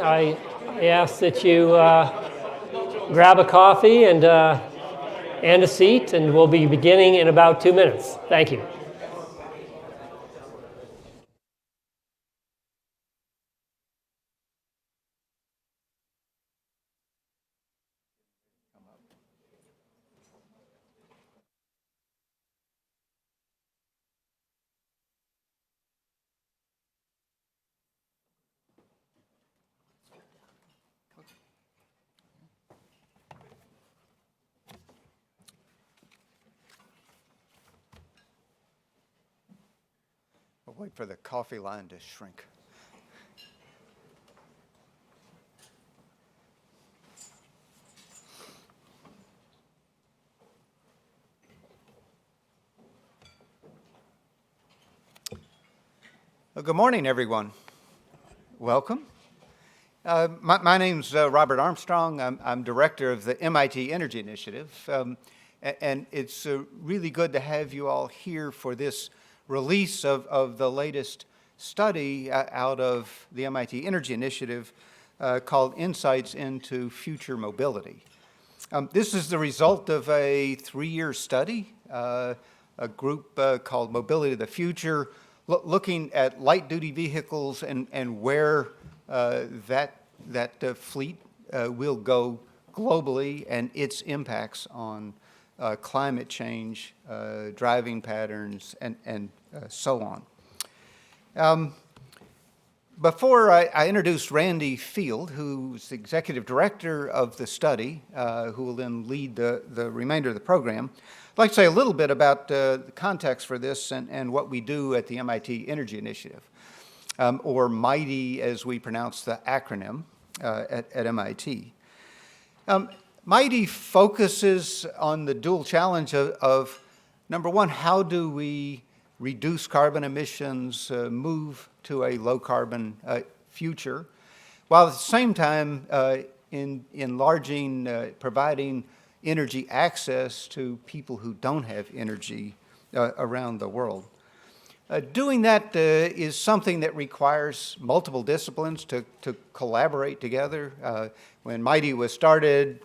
I ask that you grab a coffee and a seat, and we'll be beginning in about 2 minutes. Thank you. We'll wait for the coffee line to shrink. Well, good morning, everyone. Welcome. My name's Robert Armstrong. I'm director of the MIT Energy Initiative, and it's really good to have you all here for this release of the latest study out of the MIT Energy Initiative called Insights into Future Mobility. This is the result of a 3-year study, a group called Mobility of the Future, looking at light-duty vehicles and where that fleet will go globally and its impacts on climate change, driving patterns, and so on. Before I introduce Randy Field, who's the executive director of the study, who will then lead the remainder of the program, I'd like to say a little bit about the context for this and what we do at the MIT Energy Initiative, or MIGHTY as we pronounce the acronym at MIT. MIGHTY focuses on the dual challenge of number one, how do we reduce carbon emissions, move to a low-carbon future, while at the same time enlarging, providing energy access to people who don't have energy around the world. Doing that is something that requires multiple disciplines to collaborate together. When MIGHTY was started,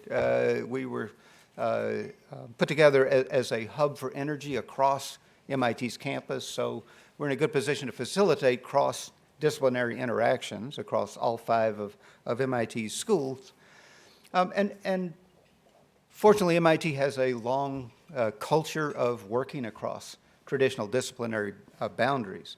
we were put together as a hub for energy across MIT's campus, so we're in a good position to facilitate cross-disciplinary interactions across all 5 of MIT's schools. And fortunately, MIT has a long culture of working across traditional disciplinary boundaries.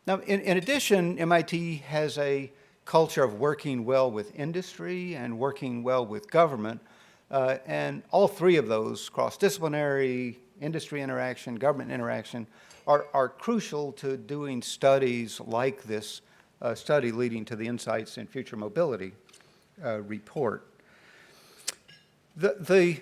Now, in addition, MIT has a culture of working well with industry and working well with government, and all 3 of those, cross-disciplinary, industry interaction, government interaction, are crucial to doing studies like this study leading to the Insights in Future Mobility report. The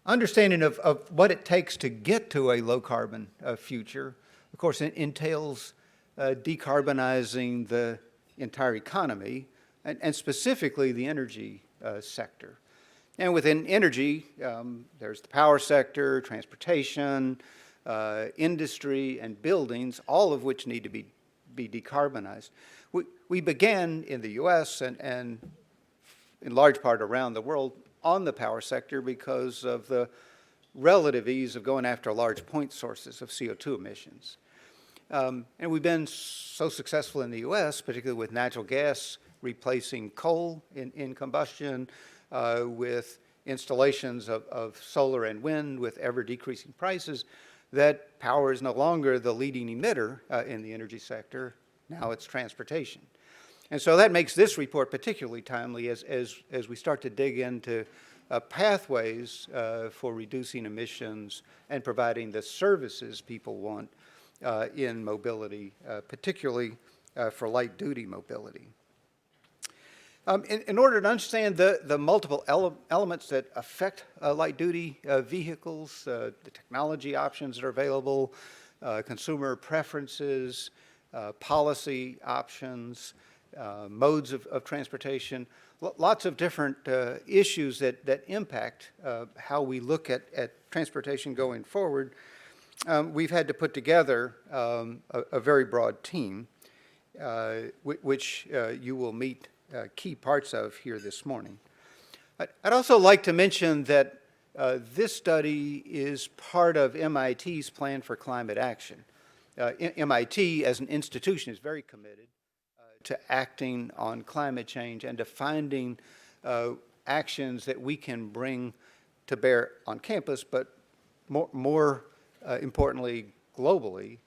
understanding of what it takes to get to a low-carbon future, of course, entails decarbonizing the entire economy, and specifically the energy sector. And within energy, there's the power sector, transportation, industry, and buildings, all of which need to be decarbonized. We began in the US and in large part around the world on the power sector because of the relative ease of going after large point sources of CO2 emissions. And we've been so successful in the US, particularly with natural gas replacing coal in combustion, with installations of solar and wind with ever-decreasing prices, that power is no longer the leading emitter in the energy sector. Now it's transportation. And so that makes this report particularly timely as we start to dig into pathways for reducing emissions and providing the services people want in mobility, particularly for light-duty mobility. In order to understand the multiple elements that affect light-duty vehicles, the technology options that are available, consumer preferences, policy options, modes of transportation, lots of different issues that impact how we look at transportation going forward, we've had to put together a very broad team, which you will meet key parts of here this morning. I'd also like to mention that this study is part of MIT's plan for climate action. MIT as an institution is very committed to acting on climate change and to finding actions that we can bring to bear on campus, but more importantly, globally,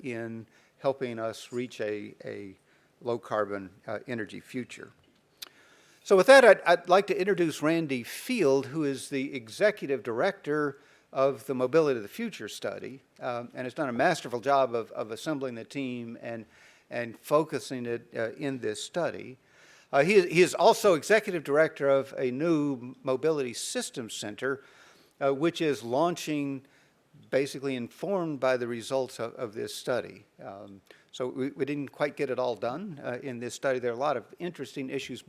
in helping us reach a low-carbon energy future. So with that, I'd like to introduce Randy Field, who is the Executive Director of the Mobility of the Future study, and has done a masterful job of assembling the team and focusing it in this study. He is also Executive Director of a new Mobility Systems Center, which is launching basically informed by the results of this study. So we didn't quite get it all done in this study. There are a lot of interesting issues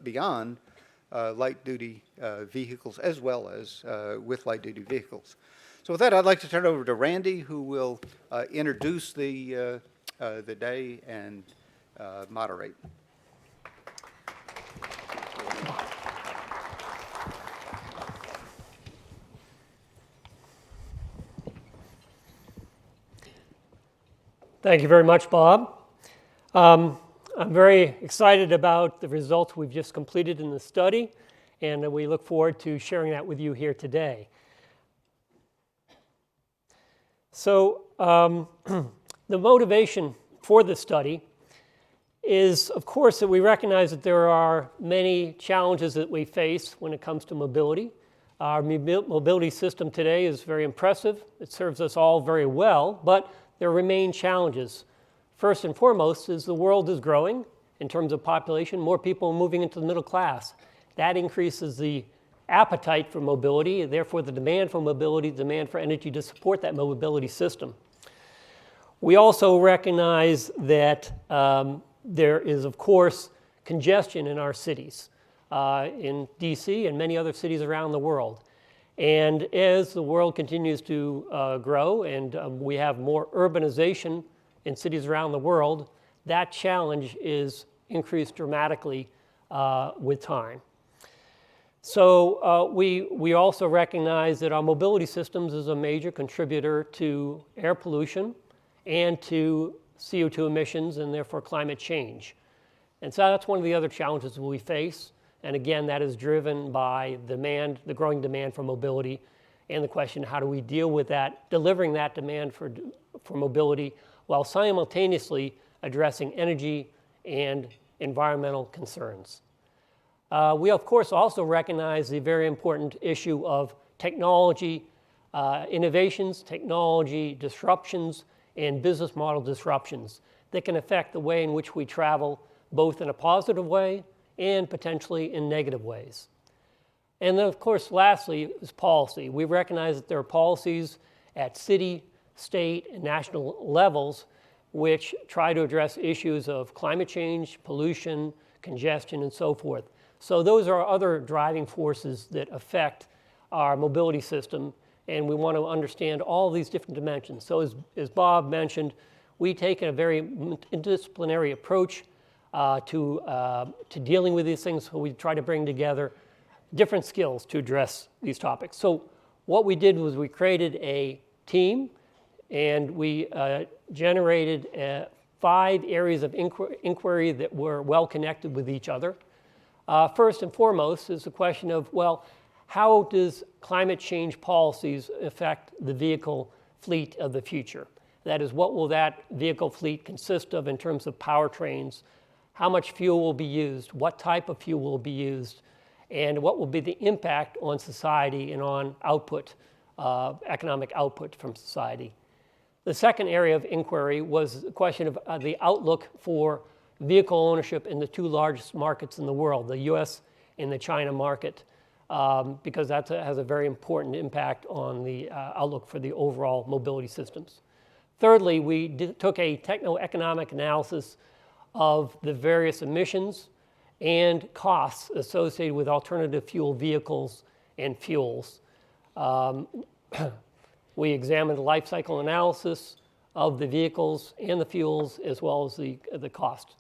beyond light-duty vehicles as well as with light-duty vehicles. So with that, I'd like to turn it over to Randy, who will introduce the day and moderate. Thank you very much, Bob. I'm very excited about the results we've just completed in the study, and we look forward to sharing that with you here today. So the motivation for this study is, of course, that we recognize that there are many challenges that we face when it comes to mobility. Our mobility system today is very impressive. It serves us all very well, but there remain challenges. First and foremost is the world is growing in terms of population. More people are moving into the middle class. That increases the appetite for mobility, and therefore the demand for mobility, demand for energy to support that mobility system. We also recognize that there is, of course, congestion in our cities, in DC and many other cities around the world. And as the world continues to grow and we have more urbanization in cities around the world, that challenge is increased dramatically with time. So we also recognize that our mobility systems is a major contributor to air pollution and to CO2 emissions and therefore climate change. And so that's one of the other challenges we face. And again, that is driven by demand, the growing demand for mobility, and the question, how do we deal with that, delivering that demand for mobility while simultaneously addressing energy and environmental concerns. We, of course, also recognize the very important issue of technology innovations, technology disruptions, and business model disruptions that can affect the way in which we travel, both in a positive way and potentially in negative ways. And then, of course, lastly is policy. We recognize that there are policies at city, state, and national levels which try to address issues of climate change, pollution, congestion, and so forth. So those are other driving forces that affect our mobility system, and we want to understand all these different dimensions. So as Bob mentioned, we take a very interdisciplinary approach to dealing with these things. So we try to bring together different skills to address these topics. So what we did was we created a team, and we generated 5 areas of inquiry that were well connected with each other. First and foremost is the question of, well, how does climate change policies affect the vehicle fleet of the future? That is, what will that vehicle fleet consist of in terms of powertrains? How much fuel will be used? What type of fuel will be used? And what will be the impact on society and on output, economic output from society? The second area of inquiry was the question of the outlook for vehicle ownership in the 2 largest markets in the world, the US and the China market, because that has a very important impact on the outlook for the overall mobility systems. Thirdly, we took a techno-economic analysis of the various emissions and costs associated with alternative fuel vehicles and fuels. We examined the life cycle analysis of the vehicles and the fuels, as well as the cost.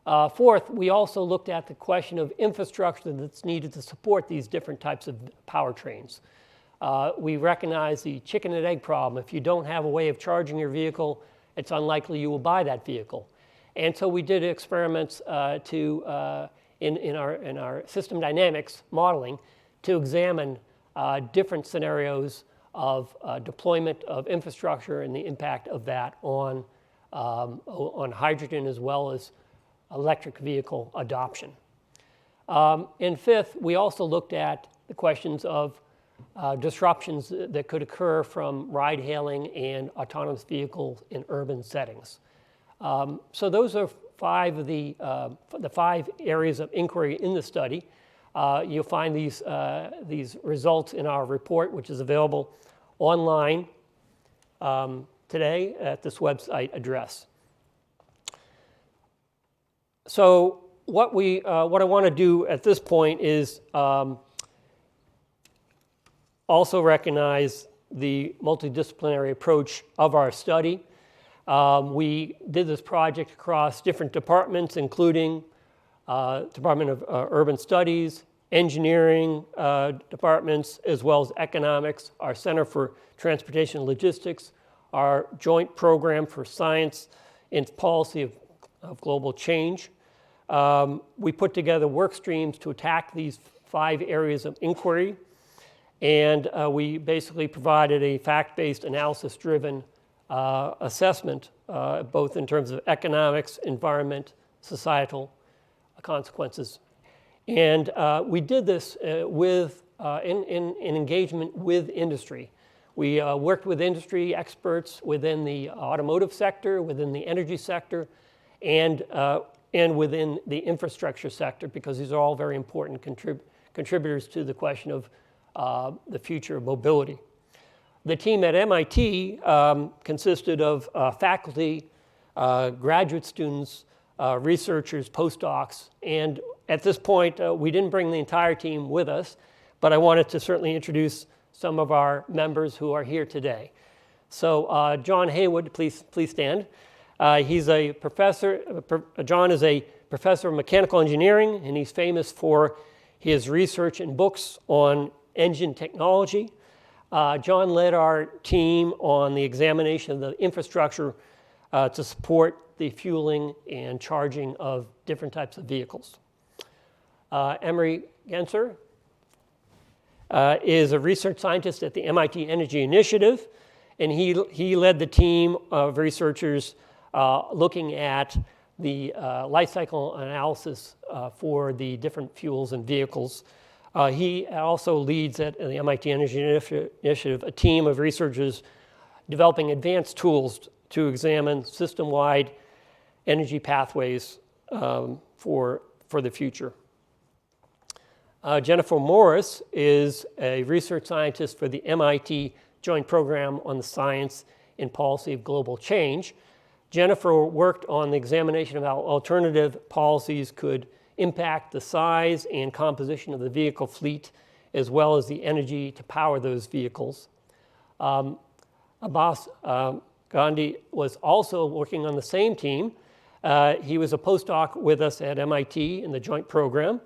Fourth, we also looked at the question of infrastructure that's needed to support these different types of powertrains. We recognize the chicken and egg problem. If you don't have a way of charging your vehicle, it's unlikely you will buy that vehicle. And so we did experiments in our system dynamics modeling to examine different scenarios of deployment of infrastructure and the impact of that on hydrogen as well as electric vehicle adoption. And fifth, we also looked at the questions of disruptions that could occur from ride-hailing and autonomous vehicles in urban settings. So those are five of the 5 areas of inquiry in the study. You'll find these results in our report, which is available online today at this website address. So what I want to do at this point is also recognize the multidisciplinary approach of our study. We did this project across different departments, including Department of Urban Studies, engineering departments, as well as economics, our Center for Transportation and Logistics, our joint program for science and policy of global change. We put together work streams to attack these 5 areas of inquiry, and we basically provided a fact-based, analysis-driven assessment, both in terms of economics, environment, societal consequences. And we did this in engagement with industry. We worked with industry experts within the automotive sector, within the energy sector, and within the infrastructure sector, because these are all very important contributors to the question of the future of mobility. The team at MIT consisted of faculty, graduate students, researchers, postdocs, and at this point, we didn't bring the entire team with us, but I wanted to certainly introduce some of our members who are here today. So John Haywood, please stand. He's a professor. John is a professor of mechanical engineering, and he's famous for his research and books on engine technology. John led our team on the examination of the infrastructure to support the fueling and charging of different types of vehicles. Emery Genser is a research scientist at the MIT Energy Initiative, and he led the team of researchers looking at the life cycle analysis for the different fuels and vehicles. He also leads at the MIT Energy Initiative a team of researchers developing advanced tools to examine system-wide energy pathways for the future. Jennifer Morris is a research scientist for the MIT Joint Program on the Science and Policy of Global Change. Jennifer worked on the examination of how alternative policies could impact the size and composition of the vehicle fleet, as well as the energy to power those vehicles. Abbas Gandhi was also working on the same team. He was a postdoc with us at MIT in the joint program,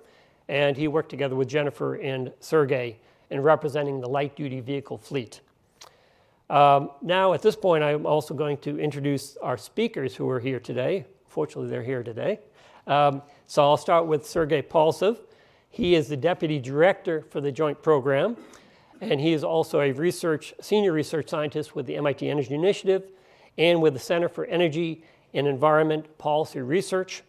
and he worked together with Jennifer and Sergey in representing the light-duty vehicle fleet. Now, at this point, I'm also going to introduce our speakers who are here today. Fortunately, they're here today. So I'll start with Sergey Palsev. He is the deputy director for the joint program, and he is also a senior research scientist with the MIT Energy Initiative and with the Center for Energy and Environment Policy Research.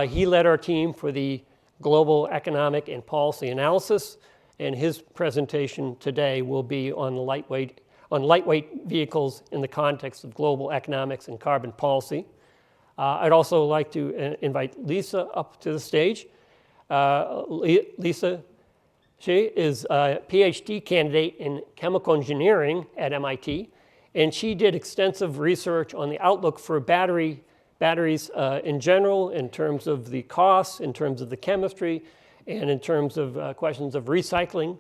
He led our team for the global economic and policy analysis, and his presentation today will be on lightweight vehicles in the context of global economics and carbon policy. I'd also like to invite Lisa up to the stage. Lisa, she is a PhD candidate in chemical engineering at MIT, and she did extensive research on the outlook for batteries in general, in terms of the costs, in terms of the chemistry, and in terms of questions of recycling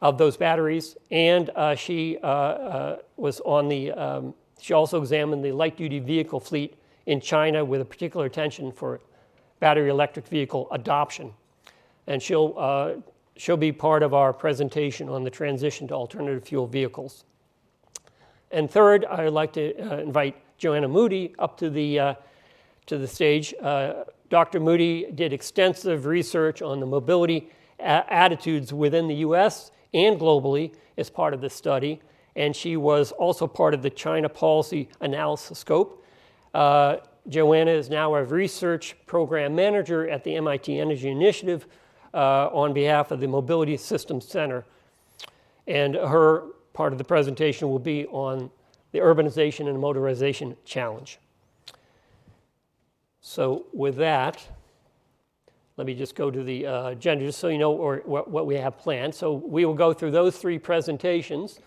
of those batteries. And she was on the, she also examined the light-duty vehicle fleet in China with a particular attention for battery electric vehicle adoption. And she'll be part of our presentation on the transition to alternative fuel vehicles. And third, I would like to invite Joanna Moody up to the stage. Dr. Moody did extensive research on the mobility attitudes within the US and globally as part of this study, and she was also part of the China Policy Analysis Scope. Joanna is now a research program manager at the MIT Energy Initiative on behalf of the Mobility Systems Center. And her part of the presentation will be on the urbanization and motorization challenge. So with that, let me just go to the agenda, just so you know what we have planned. So we will go through those three presentations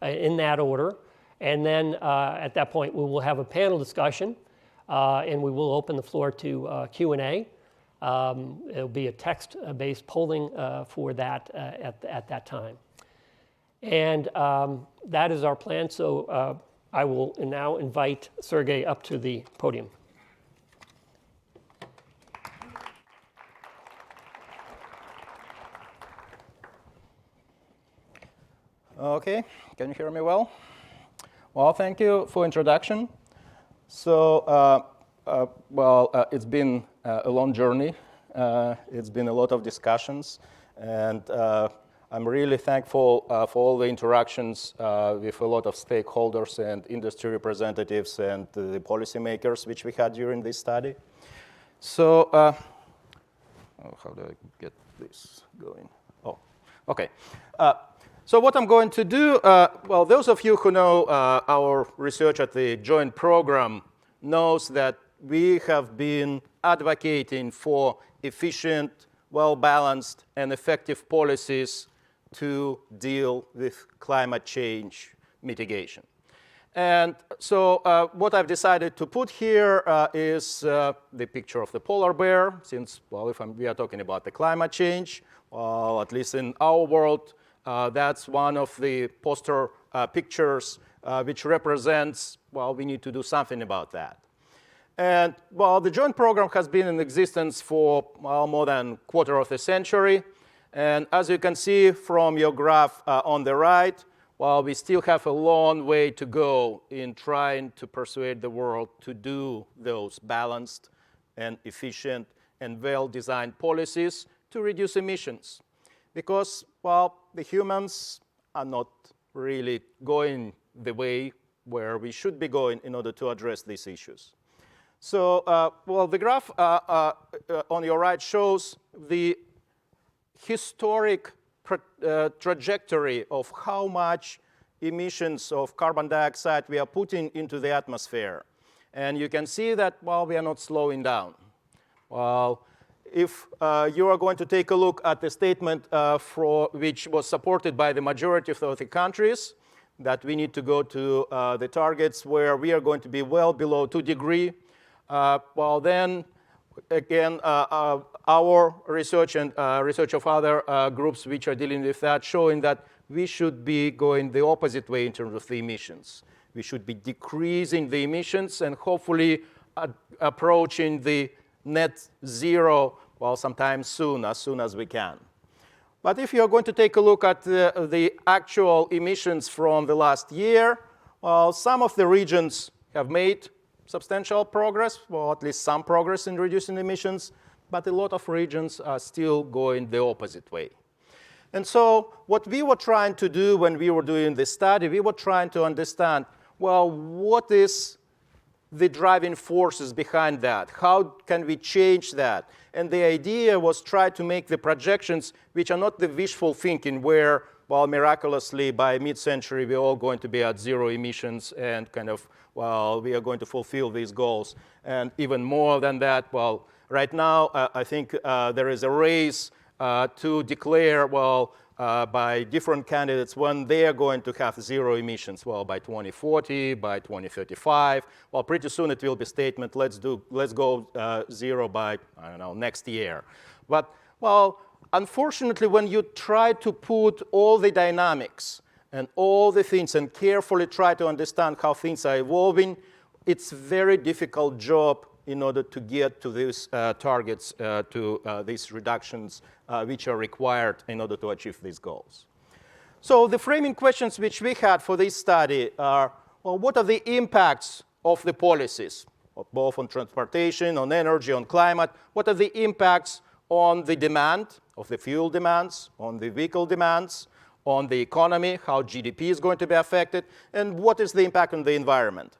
in that order. And then at that point, we will have a panel discussion, and we will open the floor to Q&A. It'll be a text-based polling for that at that time. And that is our plan. So I will now invite Sergey up to the podium. Okay, can you hear me well? Well, thank you for introduction. So, it's been a long journey. It's been a lot of discussions, and I'm really thankful for all the interactions with a lot of stakeholders and industry representatives and the policymakers which we had during this study. So, how do I get this going? Oh, okay. So what I'm going to do, well, those of you who know our research at the joint program knows that we have been advocating for efficient, well-balanced, and effective policies to deal with climate change mitigation. And so what I've decided to put here is the picture of the polar bear, since, well, if we are talking about the climate change, well, at least in our world, that's one of the poster pictures which represents, well, we need to do something about that. And, well, the joint program has been in existence for, well, more than a quarter of a century. And as you can see from your graph on the right, well, we still have a long way to go in trying to persuade the world to do those balanced and efficient and well-designed policies to reduce emissions. Because, well, the humans are not really going the way where we should be going in order to address these issues. So, well, the graph on your right shows the historic trajectory of how much emissions of carbon dioxide we are putting into the atmosphere. And you can see that, well, we are not slowing down. Well, if you are going to take a look at the statement which was supported by the majority of the countries, that we need to go to the targets where we are going to be well below 2 degrees, well, then, again, our research and research of other groups which are dealing with that, showing that we should be going the opposite way in terms of the emissions. We should be decreasing the emissions and hopefully approaching the net zero, well, sometime soon as we can. But if you're going to take a look at the actual emissions from the last year, well, some of the regions have made substantial progress, well, at least some progress in reducing emissions, but a lot of regions are still going the opposite way. And so what we were trying to do when we were doing this study, we were trying to understand, well, what is the driving forces behind that? How can we change that? And the idea was try to make the projections which are not the wishful thinking where, well, miraculously by mid-century we're all going to be at zero emissions and kind of, well, we are going to fulfill these goals. And even more than that, well, right now I think there is a race to declare, well, by different candidates when they are going to have zero emissions. Well, by 2040, by 2035. Well, pretty soon it will be statement, let's go zero by, I don't know, next year. But, well, unfortunately, when you try to put all the dynamics and all the things and carefully try to understand how things are evolving, it's a very difficult job in order to get to these targets, to these reductions which are required in order to achieve these goals. So the framing questions which we had for this study are, well, what are the impacts of the policies, both on transportation, on energy, on climate? What are the impacts on the demand of the fuel demands, on the vehicle demands, on the economy, how GDP is going to be affected, and what is the impact on the environment?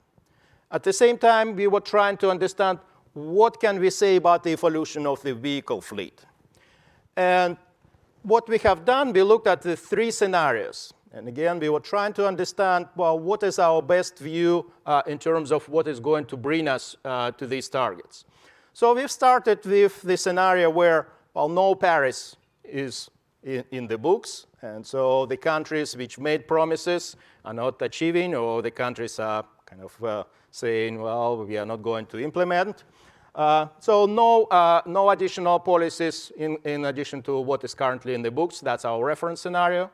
At the same time, we were trying to understand what can we say about the evolution of the vehicle fleet. And what we have done, we looked at the 3 scenarios. And again, we were trying to understand, well, what is our best view in terms of what is going to bring us to these targets. So we've started with the scenario where, well, no Paris is in the books. And so the countries which made promises are not achieving, or the countries are kind of saying, well, we are not going to implement. So no additional policies in addition to what is currently in the books. That's our reference scenario.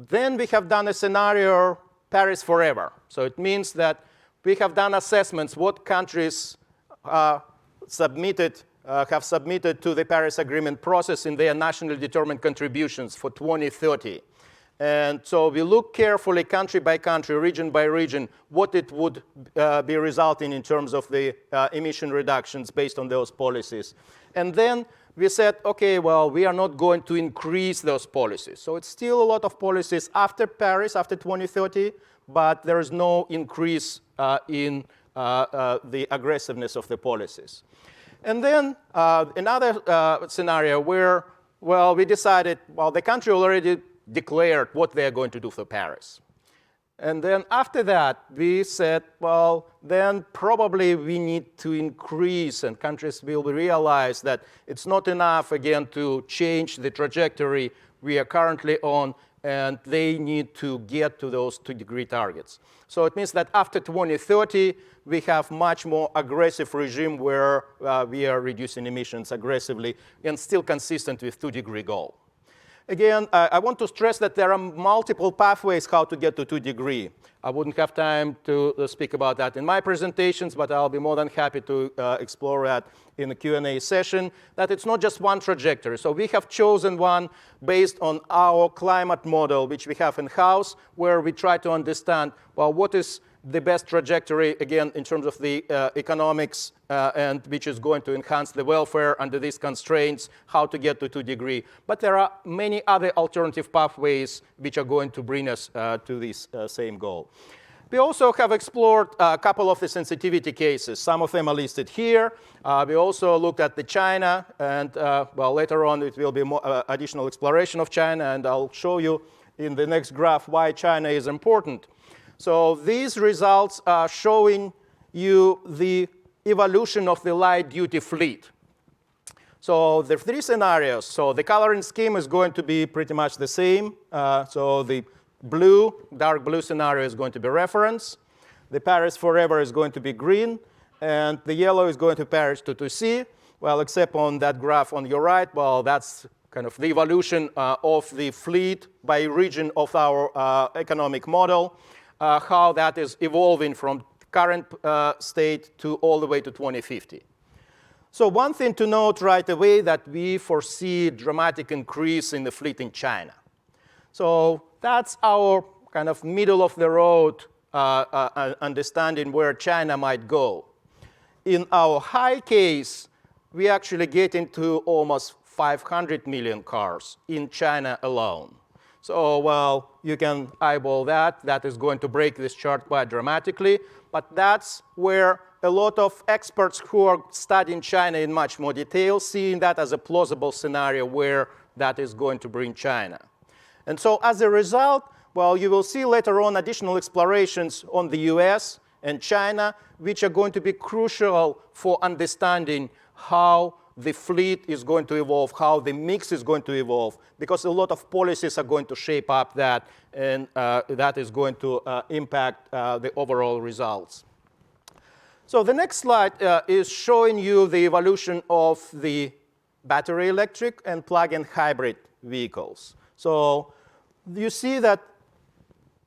Then we have done a scenario, Paris forever. So it means that we have done assessments what countries have submitted to the Paris Agreement process in their nationally determined contributions for 2030. And so we look carefully, country by country, region by region, what it would be resulting in terms of the emission reductions based on those policies. And then we said, OK, well, we are not going to increase those policies. So it's still a lot of policies after Paris, after 2030, but there is no increase in the aggressiveness of the policies. And then another scenario where, well, we decided, well, the country already declared what they are going to do for Paris. And then after that, we said, well, then probably we need to increase, and countries will realize that it's not enough, again, to change the trajectory we are currently on, and they need to get to those 2-degree targets. So it means that after 2030, we have much more aggressive regime where we are reducing emissions aggressively and still consistent with 2-degree goal. Again, I want to stress that there are multiple pathways how to get to 2-degree. I wouldn't have time to speak about that in my presentations, but I'll be more than happy to explore that in the Q&A session, that it's not just one trajectory. So we have chosen one based on our climate model, which we have in-house, where we try to understand, well, what is the best trajectory, again, in terms of the economics, and which is going to enhance the welfare under these constraints, how to get to 2-degree. But there are many other alternative pathways which are going to bring us to this same goal. We also have explored a couple of the sensitivity cases. Some of them are listed here. We also looked at the China, and well, later on it will be more additional exploration of China, and I'll show you in the next graph why China is important. So these results are showing you the evolution of the light-duty fleet. So there are 3 scenarios. So the coloring scheme is going to be pretty much the same. So the blue, dark blue scenario is going to be reference. The Paris forever is going to be green. And the yellow is going to Paris to 2C. Well, except on that graph on your right, well, that's kind of the evolution of the fleet by region of our economic model. How that is evolving from current state to all the way to 2050. So one thing to note right away that we foresee a dramatic increase in the fleet in China. So that's our kind of middle of the road understanding where China might go. In our high case, we actually get into almost 500 million cars in China alone. So, well, you can eyeball that. That is going to break this chart quite dramatically. But that's where a lot of experts who are studying China in much more detail, seeing that as a plausible scenario where that is going to bring China. And so as a result, well, you will see later on additional explorations on the US and China, which are going to be crucial for understanding how the fleet is going to evolve, how the mix is going to evolve, because a lot of policies are going to shape up that, and that is going to impact the overall results. So the next slide is showing you the evolution of the battery electric and plug-in hybrid vehicles. So you see that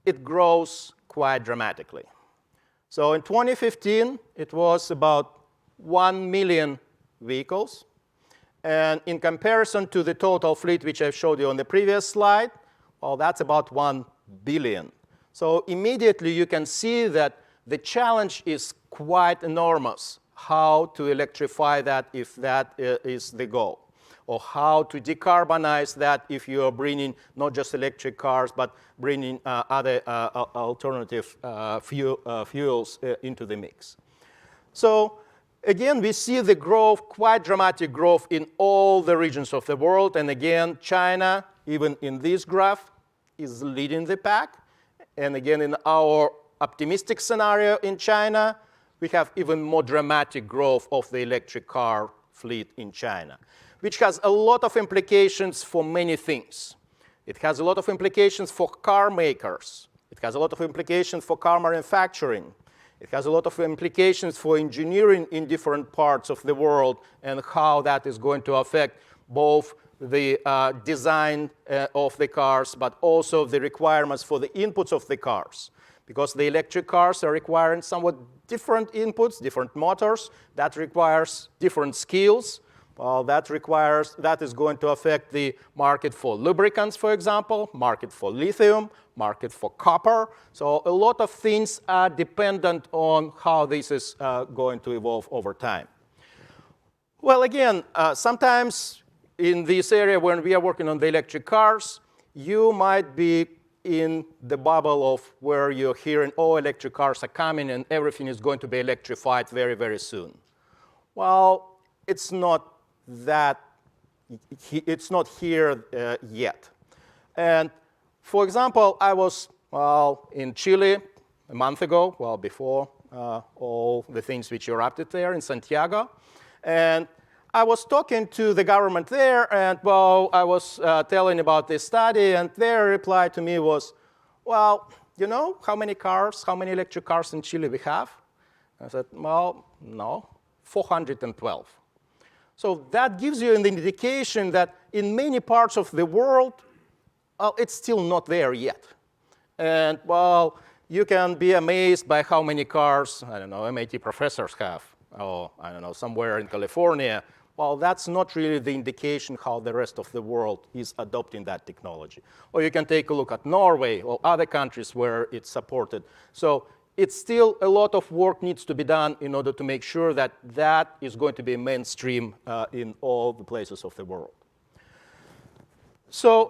it grows quite dramatically. So in 2015, it was about 1 million vehicles. And in comparison to the total fleet, which I showed you on the previous slide, well, that's about 1 billion. So immediately you can see that the challenge is quite enormous, how to electrify that if that is the goal, or how to decarbonize that if you are bringing not just electric cars, but bringing other alternative fuels into the mix. So again, we see the growth, quite dramatic growth in all the regions of the world. And again, China, even in this graph, is leading the pack. And again, in our optimistic scenario in China, we have even more dramatic growth of the electric car fleet in China, which has a lot of implications for many things. It has a lot of implications for car makers. It has a lot of implications for car manufacturing. It has a lot of implications for engineering in different parts of the world and how that is going to affect both the design of the cars, but also the requirements for the inputs of the cars. Because the electric cars are requiring somewhat different inputs, different motors. That requires different skills. Well, that is going to affect the market for lubricants, for example, market for lithium, market for copper. So a lot of things are dependent on how this is going to evolve over time. Well, again, sometimes in this area when we are working on the electric cars, you might be in the bubble of where you're hearing, oh, electric cars are coming and everything is going to be electrified very, very soon. Well, it's not here yet. And for example, I was in Chile a month ago, well, before all the things which erupted there in Santiago. And I was talking to the government there, and well, I was telling about this study, and their reply to me was, well, you know how many electric cars in Chile we have? I said, well, no, 412. So that gives you an indication that in many parts of the world, it's still not there yet. And well, you can be amazed by how many cars, I don't know, MIT professors have, or I don't know, somewhere in California. Well, that's not really the indication how the rest of the world is adopting that technology. Or you can take a look at Norway or other countries where it's supported. So it's still a lot of work needs to be done in order to make sure that that is going to be mainstream in all the places of the world. So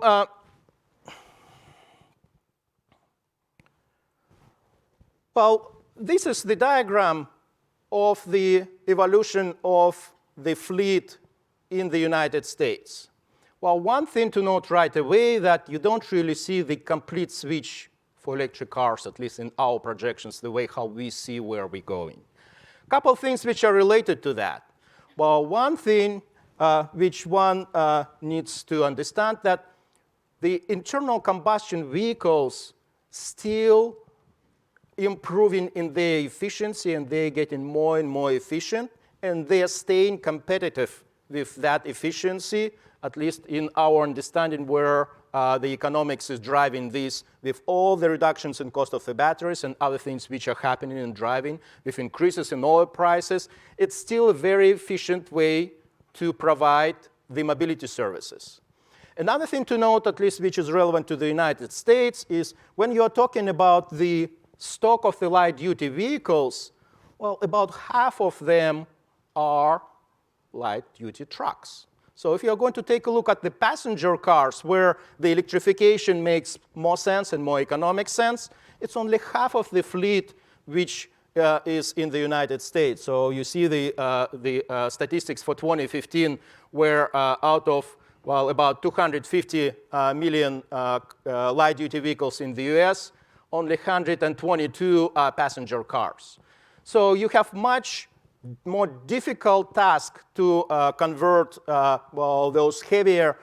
well, this is the diagram of the evolution of the fleet in the United States. Well, one thing to note right away that you don't really see the complete switch for electric cars, at least in our projections, the way how we see where we're going. A couple of things which are related to that. Well, one thing which one needs to understand that the internal combustion vehicles still improving in their efficiency, and they're getting more and more efficient, and they're staying competitive with that efficiency, at least in our understanding where the economics is driving this, with all the reductions in cost of the batteries and other things which are happening in driving, with increases in oil prices. It's still a very efficient way to provide the mobility services. Another thing to note, at least which is relevant to the United States, is when you're talking about the stock of the light-duty vehicles, well, about half of them are light-duty trucks. So if you're going to take a look at the passenger cars where the electrification makes more sense and more economic sense, it's only half of the fleet which is in the United States. So you see the statistics for 2015 where out of, well, about 250 million light-duty vehicles in the US, only 122 are passenger cars. So you have much more difficult task to convert well, those heavier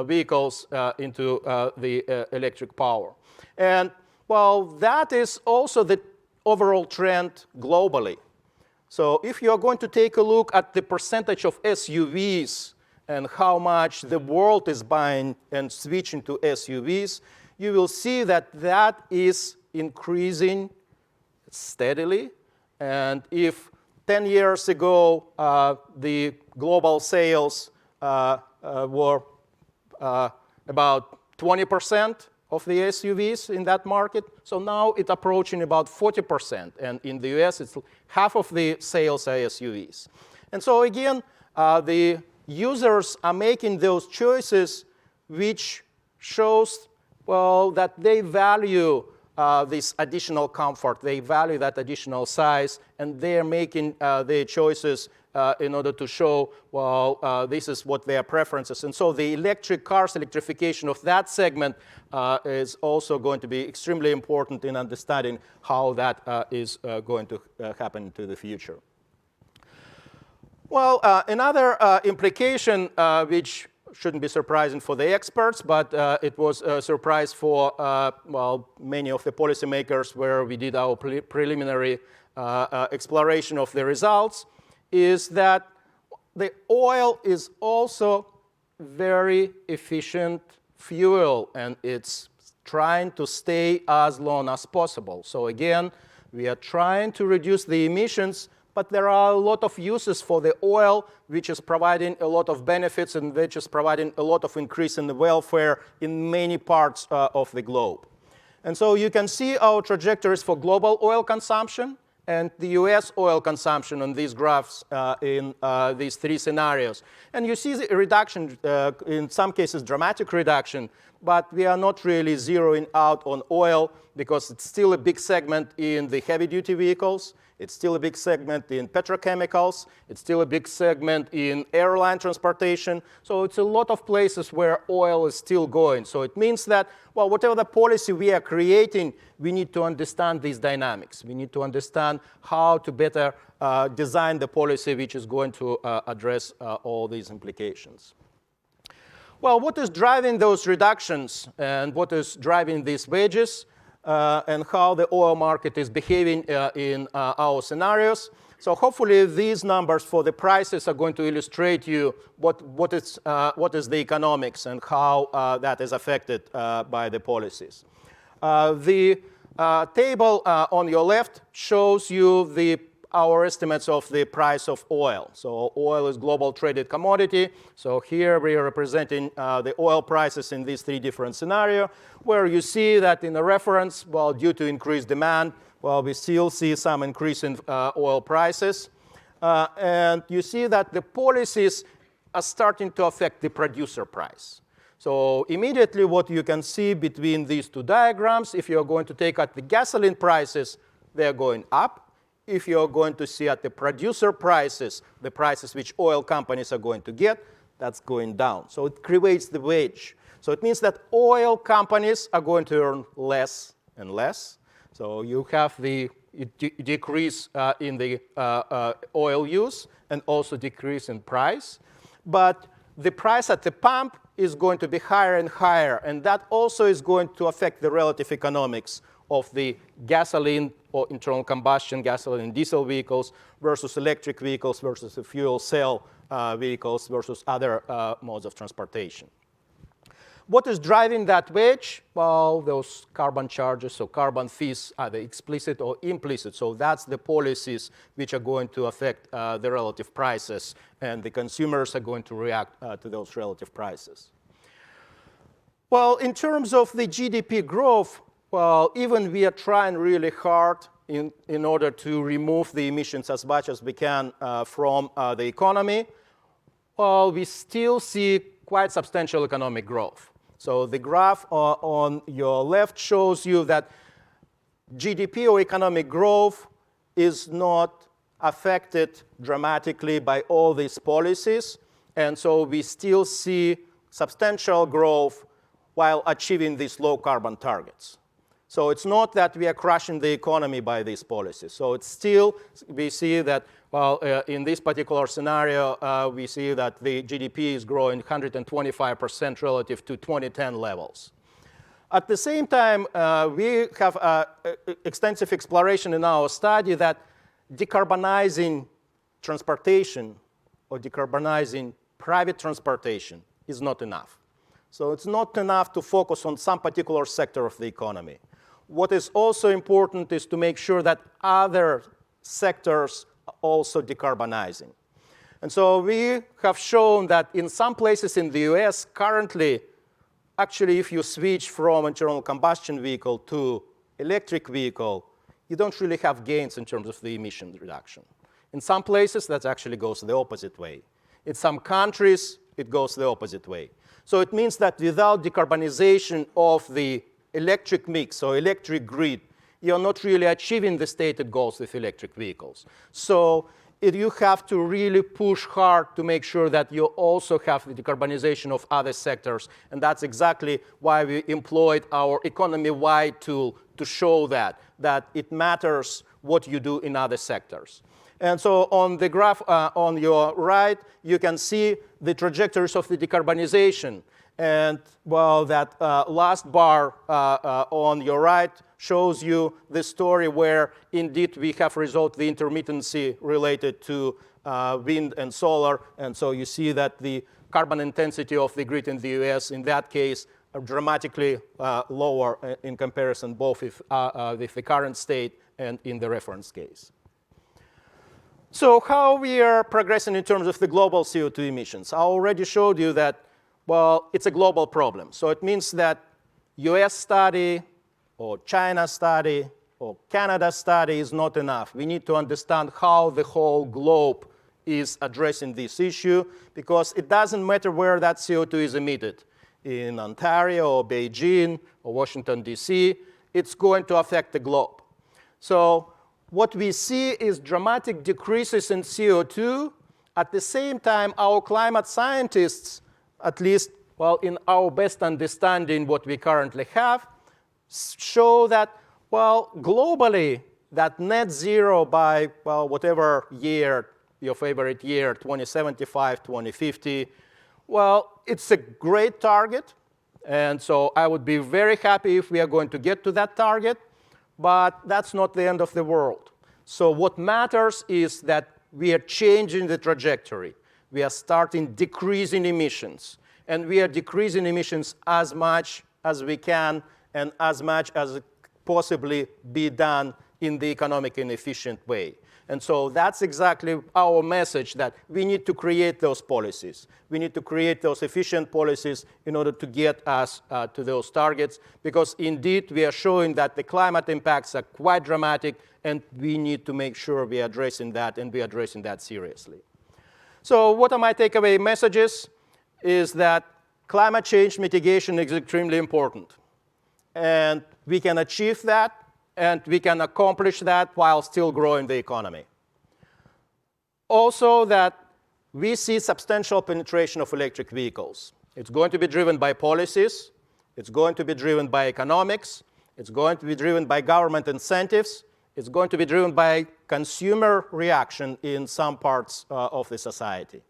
vehicles into the electric power. And well, that is also the overall trend globally. So if you are going to take a look at the percentage of SUVs and how much the world is buying and switching to SUVs, you will see that that is increasing steadily. And if 10 years ago, the global sales were about 20% of the SUVs in that market. So now it's approaching about 40%. And in the US, it's half of the sales are SUVs. And so again, the users are making those choices, which shows, well, that they value this additional comfort. They value that additional size, and they're making their choices in order to show, well, this is what their preferences. And so the electric cars, electrification of that segment is also going to be extremely important in understanding how that is going to happen into the future. Well, another implication which shouldn't be surprising for the experts, but it was a surprise for, well, many of the policymakers where we did our preliminary exploration of the results, is that the oil is also very efficient fuel, and it's trying to stay as long as possible. So again, we are trying to reduce the emissions, but there are a lot of uses for the oil, which is providing a lot of benefits and which is providing a lot of increase in the welfare in many parts of the globe. And so you can see our trajectories for global oil consumption and the US oil consumption on these graphs in these three scenarios. And you see the reduction, in some cases dramatic reduction, but we are not really zeroing out on oil because it's still a big segment in the heavy-duty vehicles. It's still a big segment in petrochemicals. It's still a big segment in airline transportation. So it's a lot of places where oil is still going. So it means that, well, whatever the policy we are creating, we need to understand these dynamics. We need to understand how to better design the policy which is going to address all these implications. Well, what is driving those reductions and what is driving these wages? And how the oil market is behaving in our scenarios. So hopefully these numbers for the prices are going to illustrate you what is the economics and how that is affected by the policies. The table on your left shows you our estimates of the price of oil. So oil is global traded commodity. So here we are representing the oil prices in these three different scenarios, where you see that in the reference, well, due to increased demand, well, we still see some increase in oil prices. And you see that the policies are starting to affect the producer price. So immediately what you can see between these two diagrams, if you're going to take out the gasoline prices, they're going up. If you're going to see at the producer prices, the prices which oil companies are going to get, that's going down. So it creates the wage. So it means that oil companies are going to earn less and less. So you have the decrease in the oil use and also decrease in price. But the price at the pump is going to be higher and higher. And that also is going to affect the relative economics of the gasoline or internal combustion gasoline and diesel vehicles versus electric vehicles versus the fuel cell vehicles versus other modes of transportation. What is driving that wage? Well, those carbon charges, so carbon fees, either explicit or implicit. So that's the policies which are going to affect the relative prices, and the consumers are going to react to those relative prices. Well, in terms of the GDP growth, well, even we are trying really hard in order to remove the emissions as much as we can from the economy, well, we still see quite substantial economic growth. So the graph on your left shows you that GDP or economic growth is not affected dramatically by all these policies. And so we still see substantial growth while achieving these low carbon targets. So it's not that we are crushing the economy by these policies. So it's still, we see that, well, in this particular scenario, we see that the GDP is growing 125% relative to 2010 levels. At the same time, we have extensive exploration in our study that decarbonizing transportation or decarbonizing private transportation is not enough. So it's not enough to focus on some particular sector of the economy. What is also important is to make sure that other sectors also decarbonizing. And so we have shown that in some places in the US currently, actually if you switch from internal combustion vehicle to electric vehicle, you don't really have gains in terms of the emission reduction. In some places, that actually goes the opposite way. In some countries, it goes the opposite way. So it means that without decarbonization of the electric mix or electric grid, you're not really achieving the stated goals with electric vehicles. So you have to really push hard to make sure that you also have the decarbonization of other sectors. And that's exactly why we employed our economy-wide tool to show that it matters what you do in other sectors. And so on the graph on your right, you can see the trajectories of the decarbonization. And well, that last bar on your right shows you the story where indeed we have resolved the intermittency related to wind and solar. And so you see that the carbon intensity of the grid in the US in that case are dramatically lower in comparison both with the current state and in the reference case. So how we are progressing in terms of the global CO2 emissions? I already showed you that, well, it's a global problem. So it means that US study or China study or Canada study is not enough. We need to understand how the whole globe is addressing this issue, because it doesn't matter where that CO2 is emitted, in Ontario or Beijing or Washington, DC, it's going to affect the globe. So what we see is dramatic decreases in CO2. At the same time, our climate scientists, at least, well, in our best understanding what we currently have, show that, well, globally, that net zero by, well, whatever year, your favorite year, 2075, 2050, well, it's a great target. And so I would be very happy if we are going to get to that target. But that's not the end of the world. So what matters is that we are changing the trajectory. We are starting decreasing emissions. And we are decreasing emissions as much as we can and as much as possibly be done in the economic and efficient way. And so that's exactly our message, that we need to create those policies. We need to create those efficient policies in order to get us to those targets, because indeed we are showing that the climate impacts are quite dramatic, and we need to make sure we are addressing that, and we are addressing that seriously. So what are my takeaway messages? Is that climate change mitigation is extremely important. And we can achieve that, and we can accomplish that while still growing the economy. Also, that we see substantial penetration of electric vehicles. It's going to be driven by policies. It's going to be driven by economics. It's going to be driven by government incentives. It's going to be driven by consumer reaction in some parts of the society.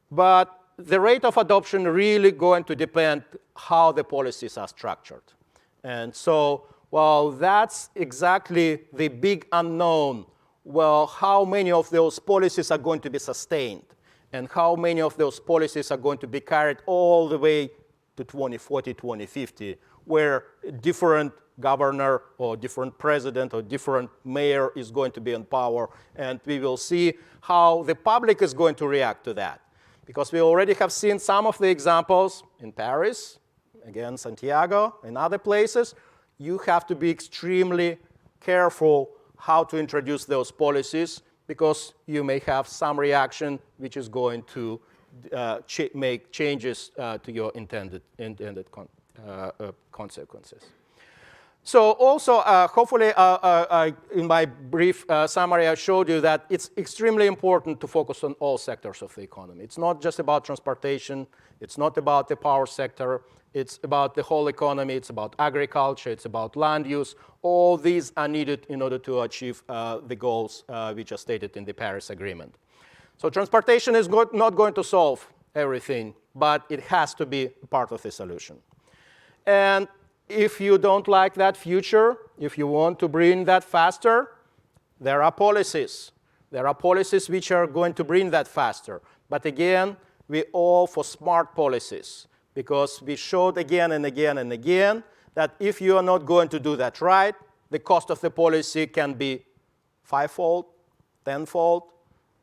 But the rate of adoption really going to depend how the policies are structured. And so, well, that's exactly the big unknown. Well, how many of those policies are going to be sustained, and how many of those policies are going to be carried all the way to 2040, 2050, where different governor or different president or different mayor is going to be in power, and we will see how the public is going to react to that. Because we already have seen some of the examples in Paris, again, Santiago, and other places. You have to be extremely careful how to introduce those policies, because you may have some reaction which is going to make changes to your intended consequences. So also, hopefully, in my brief summary, I showed you that it's extremely important to focus on all sectors of the economy. It's not just about transportation. It's not about the power sector. It's about the whole economy. It's about agriculture. It's about land use. All these are needed in order to achieve the goals which are stated in the Paris Agreement. So transportation is not going to solve everything, but it has to be part of the solution. And if you don't like that future, if you want to bring that faster, there are policies. There are policies which are going to bring that faster. But again, we're all for smart policies, because we showed again and again and again that if you are not going to do that right, the cost of the policy can be 5-fold, tenfold.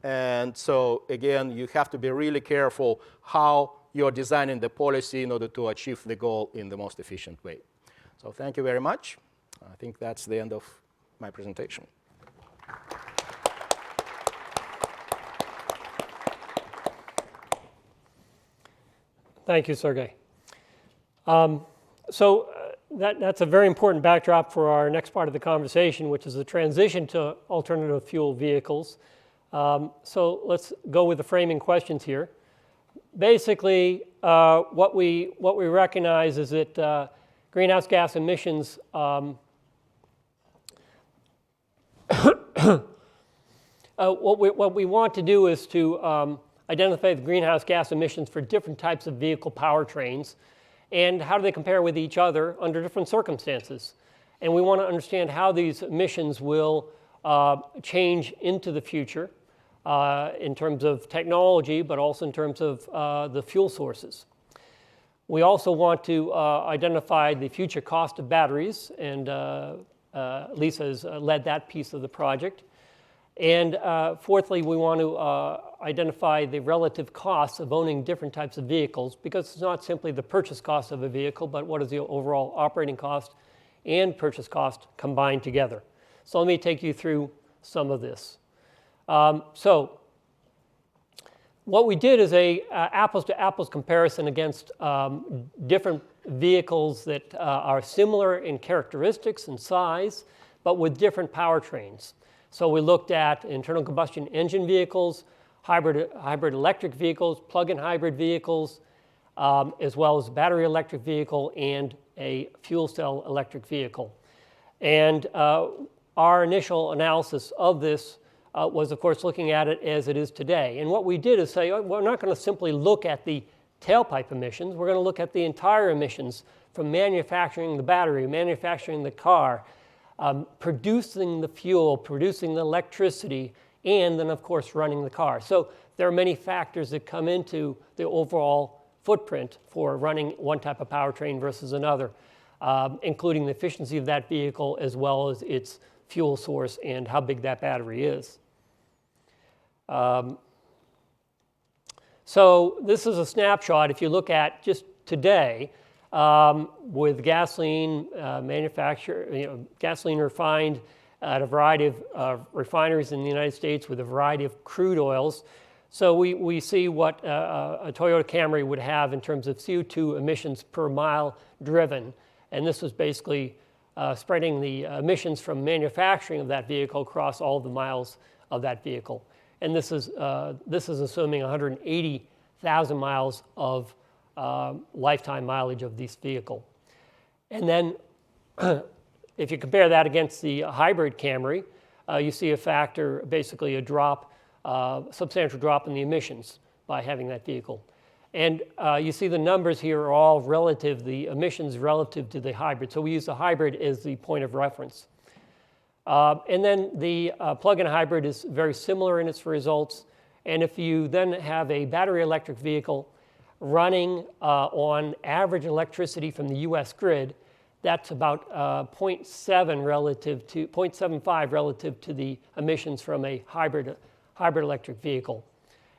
And so again, you have to be really careful how you're designing the policy in order to achieve the goal in the most efficient way. So thank you very much. I think that's the end of my presentation. Thank you, Sergey. That's a very important backdrop for our next part of the conversation, which is the transition to alternative fuel vehicles. So let's go with the framing questions here. Basically, what we recognize is that greenhouse gas emissions what we want to do is to identify the greenhouse gas emissions for different types of vehicle powertrains and how do they compare with each other under different circumstances. And we want to understand how these emissions will change into the future in terms of technology, but also in terms of the fuel sources. We also want to identify the future cost of batteries, and Lisa has led that piece of the project. And fourthly, we want to identify the relative costs of owning different types of vehicles, because it's not simply the purchase cost of a vehicle, but what is the overall operating cost and purchase cost combined together. So let me take you through some of this. So what we did is a apples-to-apples comparison against different vehicles that are similar in characteristics and size, but with different powertrains. So we looked at internal combustion engine vehicles, hybrid electric vehicles, plug-in hybrid vehicles, as well as battery electric vehicle and a fuel cell electric vehicle. And our initial analysis of this was, of course, looking at it as it is today. And what we did is say, we're not going to simply look at the tailpipe emissions. We're going to look at the entire emissions from manufacturing the battery, manufacturing the car, producing the fuel, producing the electricity, and then, of course, running the car. So there are many factors that come into the overall footprint for running one type of powertrain versus another, including the efficiency of that vehicle as well as its fuel source and how big that battery is. So this is a snapshot. If you look at just today, with gasoline gasoline refined at a variety of refineries in the United States with a variety of crude oils. So we see what a Toyota Camry would have in terms of CO2 emissions per mile driven. And this was basically spreading the emissions from manufacturing of that vehicle across all the miles of that vehicle. And this is assuming 180,000 miles of lifetime mileage of this vehicle. And then if you compare that against the hybrid Camry, you see a factor, basically a drop, substantial drop in the emissions by having that vehicle. And you see the numbers here are all relative, the emissions relative to the hybrid. So we use the hybrid as the point of reference. And then the plug-in hybrid is very similar in its results. And if you then have a battery electric vehicle running on average electricity from the US grid, that's about 0.75 relative to the emissions from a hybrid electric vehicle.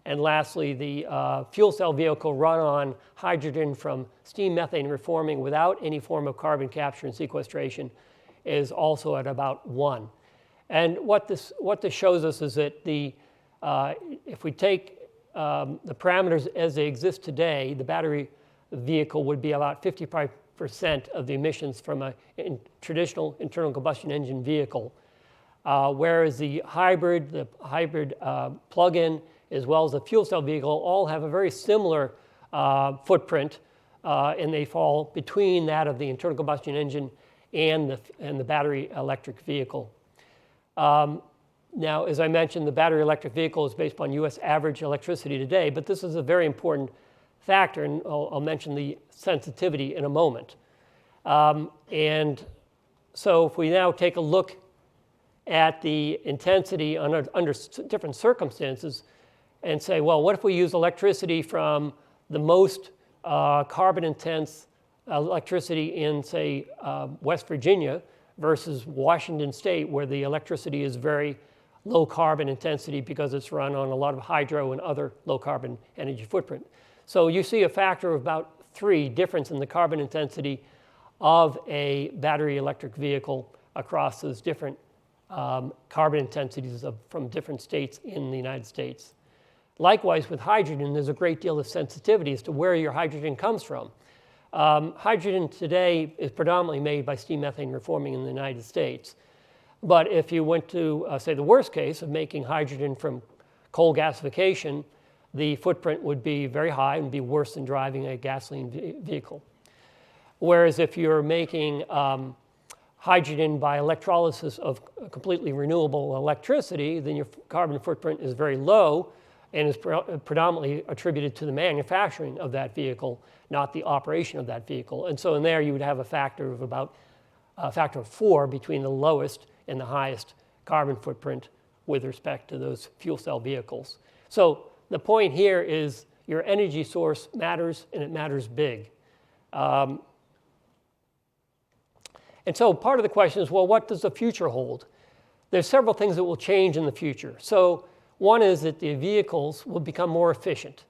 And lastly, the fuel cell vehicle run on hydrogen from steam methane reforming without any form of carbon capture and sequestration is also at about 1. And what this shows us is that if we take the parameters as they exist today, the battery vehicle would be about 55% of the emissions from a traditional internal combustion engine vehicle, whereas the hybrid plug-in, as well as the fuel cell vehicle, all have a very similar footprint, and they fall between that of the internal combustion engine and the battery electric vehicle. Now, as I mentioned, the battery electric vehicle is based upon US average electricity today, but this is a very important factor, and I'll mention the sensitivity in a moment. And so if we now take a look at the intensity under different circumstances and say, well, what if we use electricity from the most carbon-intense electricity in, say, West Virginia versus Washington State, where the electricity is very low carbon intensity because it's run on a lot of hydro and other low carbon energy footprint. So you see a factor of about 3 difference in the carbon intensity of a battery electric vehicle across those different carbon intensities from different states in the United States. Likewise, with hydrogen, there's a great deal of sensitivity as to where your hydrogen comes from. Hydrogen today is predominantly made by steam methane reforming in the United States. But if you went to, say, the worst case of making hydrogen from coal gasification, the footprint would be very high and be worse than driving a gasoline vehicle. Whereas if you're making hydrogen by electrolysis of completely renewable electricity, then your carbon footprint is very low and is predominantly attributed to the manufacturing of that vehicle, not the operation of that vehicle. And so in there, you would have a factor of about a factor of 4 between the lowest and the highest carbon footprint with respect to those fuel cell vehicles. So the point here is your energy source matters, and it matters big. And so part of the question is, well, what does the future hold? There's several things that will change in the future. So one is that the vehicles will become more efficient.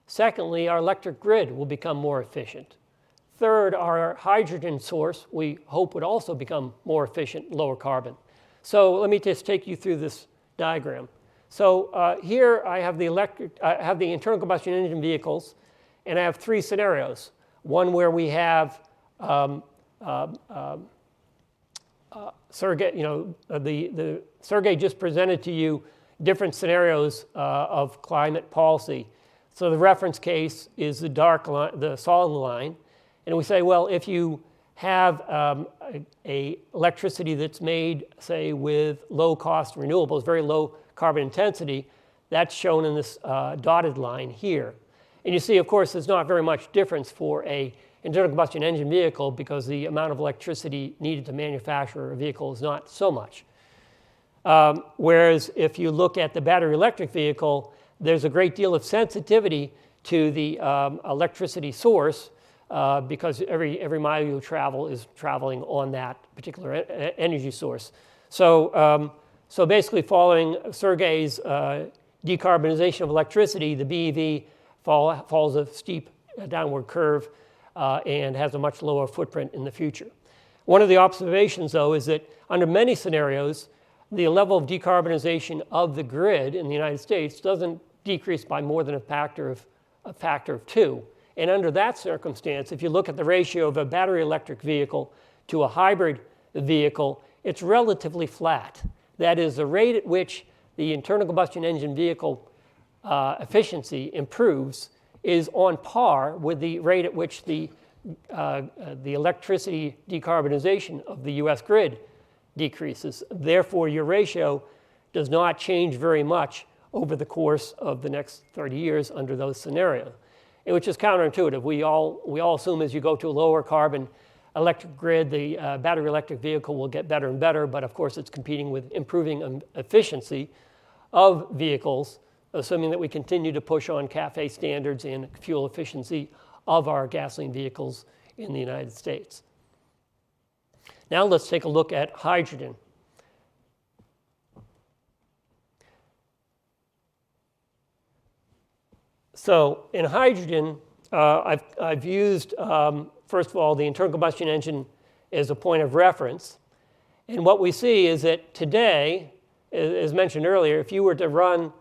Secondly, our electric grid will become more efficient. Third, our hydrogen source, we hope, would also become more efficient, lower carbon. So let me just take you through this diagram. So here I have the internal combustion engine vehicles, and I have 3 scenarios. One where we have Sergey just presented to you different scenarios of climate policy. So the reference case is the dark line, the solid line, and we say, well, if you have a electricity that's made, say, with low-cost renewables, very low carbon intensity, that's shown in this dotted line here. And you see, of course, there's not very much difference for a internal combustion engine vehicle because the amount of electricity needed to manufacture a vehicle is not so much. Whereas if you look at the battery electric vehicle, there's a great deal of sensitivity to the electricity source because every mile you travel is traveling on that particular energy source. So, so basically following Sergey's decarbonization of electricity, the BEV follows a steep downward curve and has a much lower footprint in the future. One of the observations, though, is that under many scenarios, the level of decarbonization of the grid in the United States doesn't decrease by more than a factor of 2. And under that circumstance, if you look at the ratio of a battery electric vehicle to a hybrid vehicle, it's relatively flat. That is, the rate at which the internal combustion engine vehicle efficiency improves is on par with the rate at which the electricity decarbonization of the US grid decreases. Therefore, your ratio does not change very much over the course of the next 30 years under those scenarios, which is counterintuitive. We all assume as you go to a lower carbon electric grid, the battery electric vehicle will get better and better, but of course it's competing with improving efficiency of vehicles, assuming that we continue to push on CAFE standards and fuel efficiency of our gasoline vehicles in the United States. Now let's take a look at hydrogen. So in hydrogen, I've used, first of all, the internal combustion engine as a point of reference. And what we see is that today, as mentioned earlier, if you were to run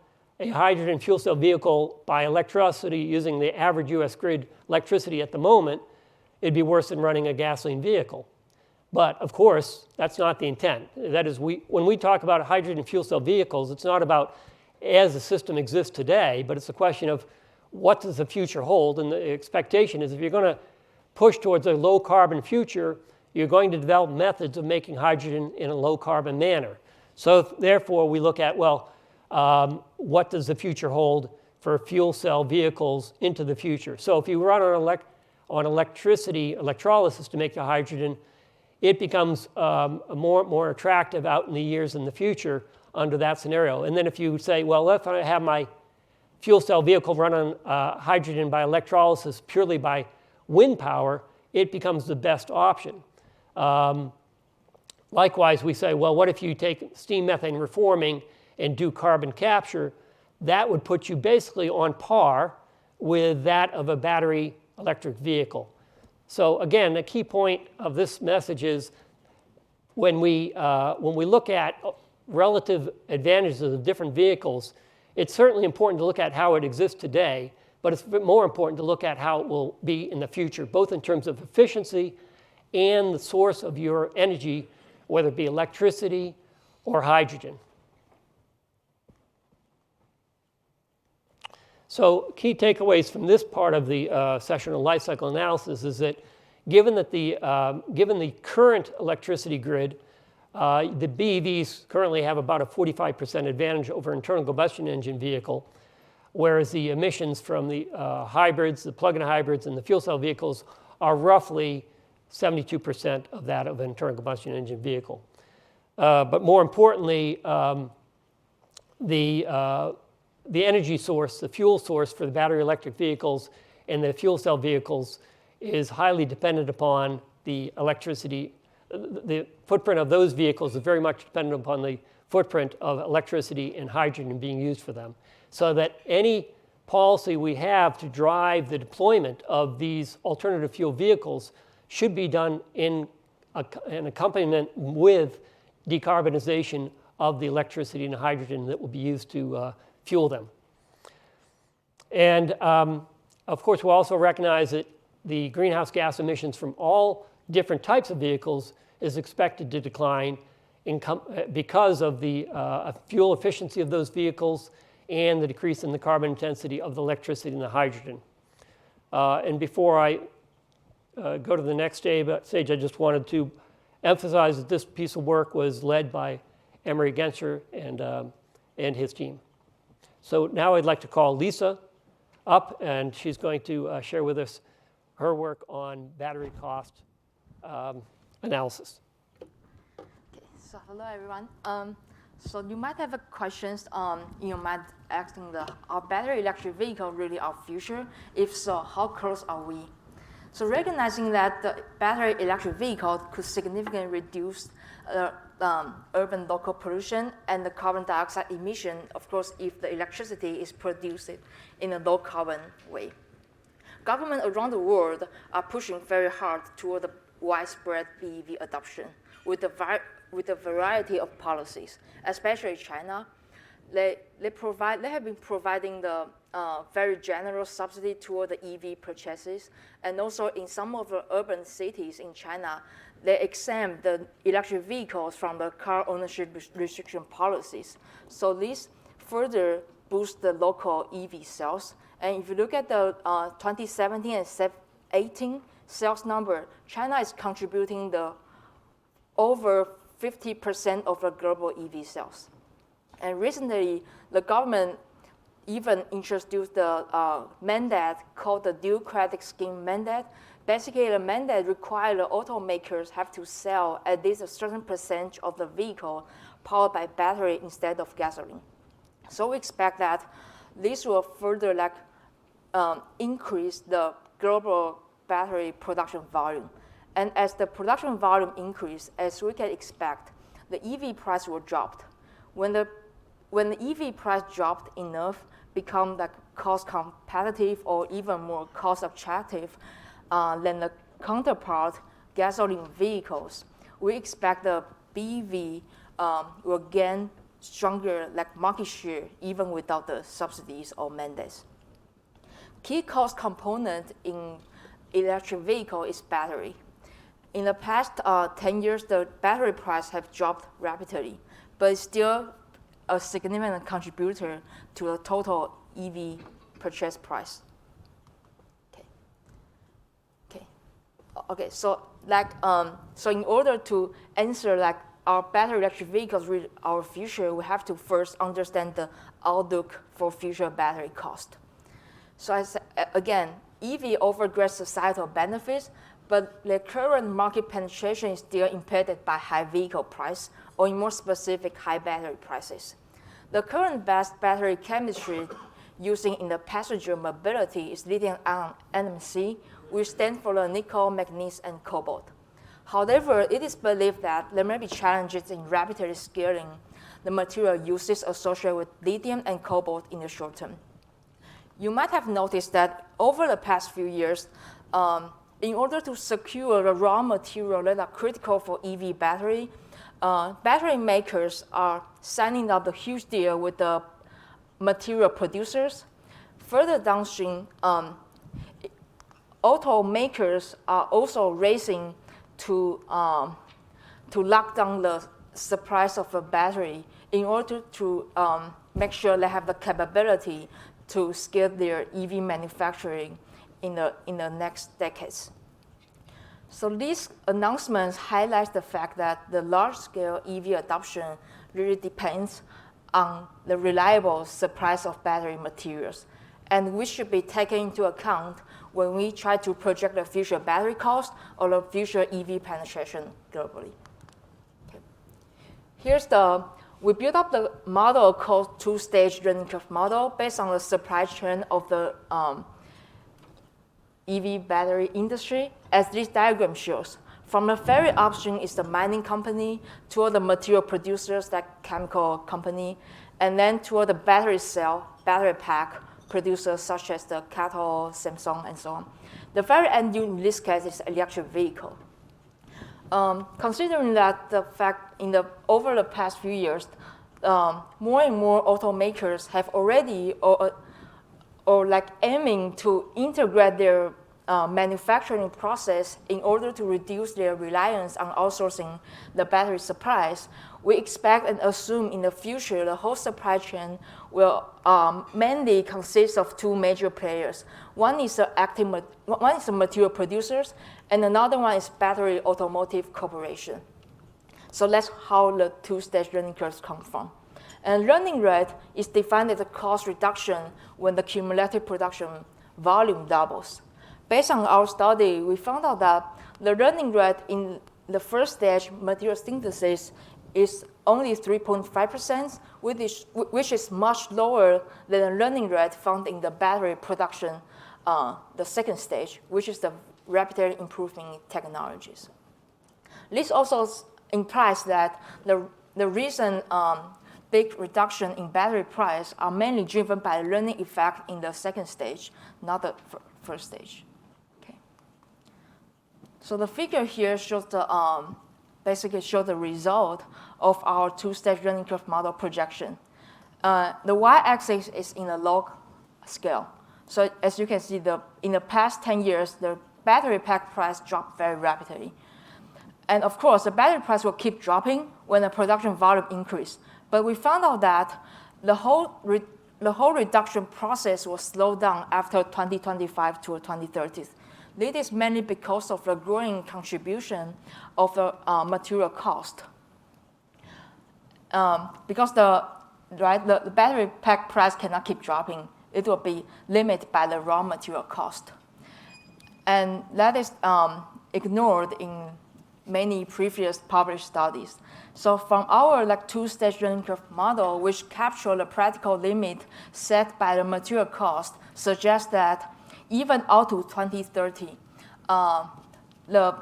a hydrogen fuel cell vehicle by electricity using the average US grid electricity at the moment, it'd be worse than running a gasoline vehicle. But of course, that's not the intent. That is, when we talk about hydrogen fuel cell vehicles, it's not about as the system exists today, but it's a question of what does the future hold? And the expectation is if you're going to push towards a low carbon future, you're going to develop methods of making hydrogen in a low carbon manner. So therefore, we look at, well, what does the future hold for fuel cell vehicles into the future? So if you run on electricity, electrolysis to make the hydrogen, it becomes more attractive out in the years in the future under that scenario. And then if you say, well, if I have my fuel cell vehicle run on hydrogen by electrolysis purely by wind power, it becomes the best option. Likewise, we say, well, what if you take steam methane reforming and do carbon capture, that would put you basically on par with that of a battery electric vehicle. So again, the key point of this message is when we look at relative advantages of different vehicles, it's certainly important to look at how it exists today, but it's more important to look at how it will be in the future, both in terms of efficiency and the source of your energy, whether it be electricity or hydrogen. So key takeaways from this part of the session on life cycle analysis is that given the current electricity grid, the BEVs currently have about a 45% advantage over internal combustion engine vehicle, whereas the emissions from the hybrids, the plug-in hybrids, and the fuel cell vehicles are roughly 72% of that of an internal combustion engine vehicle. But more importantly, the energy source, the fuel source for the battery electric vehicles and the fuel cell vehicles is highly dependent upon the electricity. The footprint of those vehicles is very much dependent upon the footprint of electricity and hydrogen being used for them. So that any policy we have to drive the deployment of these alternative fuel vehicles should be done in an accompaniment with decarbonization of the electricity and hydrogen that will be used to fuel them. And of course, we'll also recognize that the greenhouse gas emissions from all different types of vehicles is expected to decline because of the fuel efficiency of those vehicles and the decrease in the carbon intensity of the electricity and the hydrogen. And before I go to the next stage, I just wanted to emphasize that this piece of work was led by Emery Genscher and his team. So now I'd like to call Lisa up, and she's going to share with us her work on battery cost analysis. Okay, so hello everyone. So you might have questions in your mind asking are battery electric vehicles really our future? If so, how close are we? So recognizing that the battery electric vehicle could significantly reduce urban local pollution and the carbon dioxide emission, of course, if the electricity is produced in a low carbon way. Governments around the world are pushing very hard toward the widespread BEV adoption with a variety of policies, especially China. They have been providing the very generous subsidy toward the EV purchases, and also in some of the urban cities in China, they exempt the electric vehicles from the car ownership restriction policies. So this further boosts the local EV sales. And if you look at the 2017 and 2018 sales number, China is contributing over 50% of the global EV sales. And recently, the government even introduced the mandate called the dual credit scheme mandate. Basically, the mandate requires the automakers have to sell at least a certain percentage of the vehicle powered by battery instead of gasoline. So we expect that this will further increase the global battery production volume. And as the production volume increases, as we can expect, the EV price will drop. When the EV price dropped enough, become cost competitive or even more cost attractive than the counterpart gasoline vehicles, we expect the BEV will gain stronger market share even without the subsidies or mandates. Key cost component in electric vehicle is battery. In the past 10 years, the battery price have dropped rapidly, but it's still a significant contributor to the total EV purchase price. Okay. So in order to answer our battery electric vehicles with our future, we have to first understand the outlook for future battery cost. So again, EV offers great societal benefits, but the current market penetration is still impeded by high vehicle price, or in more specific, high battery prices. The current best battery chemistry using in the passenger mobility is lithium-ion NMC, which stands for the nickel, manganese, and cobalt. However, it is believed that there may be challenges in rapidly scaling the material uses associated with lithium and cobalt in the short term. You might have noticed that over the past few years, in order to secure the raw material that are critical for EV battery, battery makers are signing up a huge deal with the material producers. Further downstream, automakers are also racing to lock down the supplies of a battery in order to make sure they have the capability to scale their EV manufacturing in the next decades. So these announcements highlight the fact that the large-scale EV adoption really depends on the reliable supplies of battery materials, and we should be taken into account when we try to project the future battery cost or the future EV penetration globally. Okay. We built up the model called two-stage learning curve model based on the supply chain of the EV battery industry, as this diagram shows. From the very upstream is the mining company, toward the material producers, like chemical company, and then toward the battery cell, battery pack producers such as the Cattle, Samsung, and so on. The very end in this case is electric vehicle. Considering that the fact over the past few years, more and more automakers have already or like aiming to integrate their manufacturing process in order to reduce their reliance on outsourcing the battery supplies, we expect and assume in the future the whole supply chain will mainly consist of two major players. One is the material producers, and another one is battery automotive corporation. So that's how the two-stage learning curves come from. And learning rate is defined as a cost reduction when the cumulative production volume doubles. Based on our study, we found out that the learning rate in the first stage material synthesis is only 3.5%, which is much lower than the learning rate found in the battery production, the second stage, which is the rapidly improving technologies. This also implies that the recent big reduction in battery price are mainly driven by the learning effect in the second stage, not the first stage. Okay. So the figure here shows basically shows the result of our two-stage learning curve model projection. The y-axis is in a log scale. So as you can see, in the past 10 years, the battery pack price dropped very rapidly. And of course, the battery price will keep dropping when the production volume increases. But we found out that the whole reduction process will slow down after 2025 to 2030. This is mainly because of the growing contribution of the material cost. Because the battery pack price cannot keep dropping, it will be limited by the raw material cost. And that is ignored in many previous published studies. So from our two-stage learning curve model, which capture the practical limit set by the material cost, suggests that even out to 2030, the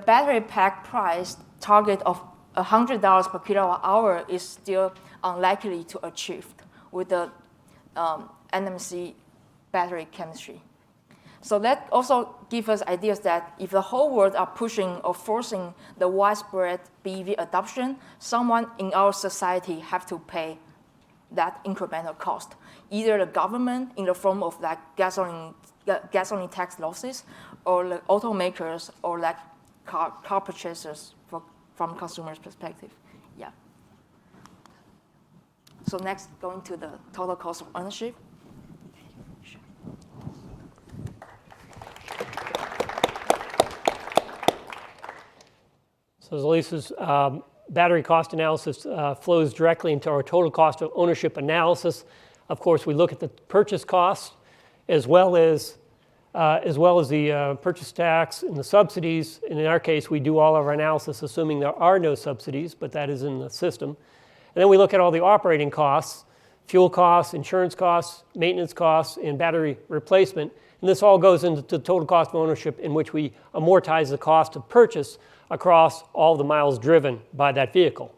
battery pack price target of $100 per kilowatt hour is still unlikely to achieve with the NMC battery chemistry. So that also gives us ideas that if the whole world are pushing or forcing the widespread BEV adoption, someone in our society have to pay that incremental cost. Either the government in the form of gasoline tax losses, or the automakers, or car purchasers from consumers' perspective. Yeah. So next, going to the total cost of ownership. So as Lisa's battery cost analysis flows directly into our total cost of ownership analysis. Of course, we look at the purchase costs as well as the purchase tax and the subsidies. And in our case, we do all of our analysis assuming there are no subsidies, but that is in the system. And then we look at all the operating costs, fuel costs, insurance costs, maintenance costs, and battery replacement. And this all goes into the total cost of ownership, in which we amortize the cost of purchase across all the miles driven by that vehicle.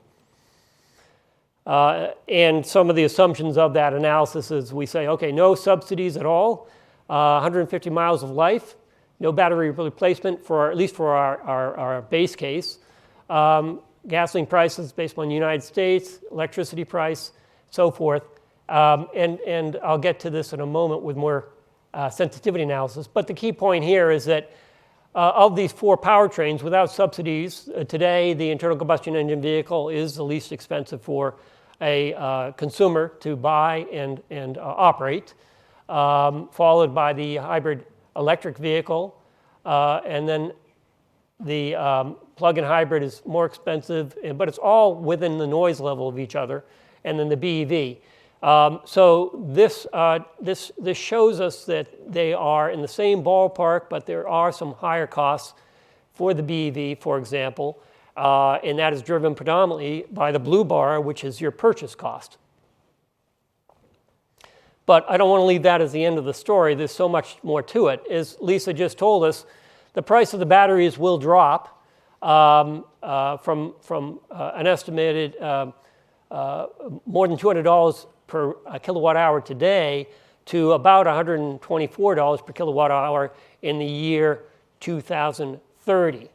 And some of the assumptions of that analysis is we say, okay, no subsidies at all, 150 miles of life, no battery replacement at least for our base case. Gasoline prices based on the United States, electricity price, so forth. And I'll get to this in a moment with more sensitivity analysis. But the key point here is that of these 4 powertrains, without subsidies, today the internal combustion engine vehicle is the least expensive for a consumer to buy and operate, followed by the hybrid electric vehicle, and then the plug-in hybrid is more expensive, but it's all within the noise level of each other, and then the BEV. So this shows us that they are in the same ballpark, but there are some higher costs for the BEV, for example, and that is driven predominantly by the blue bar, which is your purchase cost. But I don't want to leave that as the end of the story. There's so much more to it. As Lisa just told us, the price of the batteries will drop from an estimated more than $200 per kilowatt hour today to about $124 per kilowatt hour in the year 2030.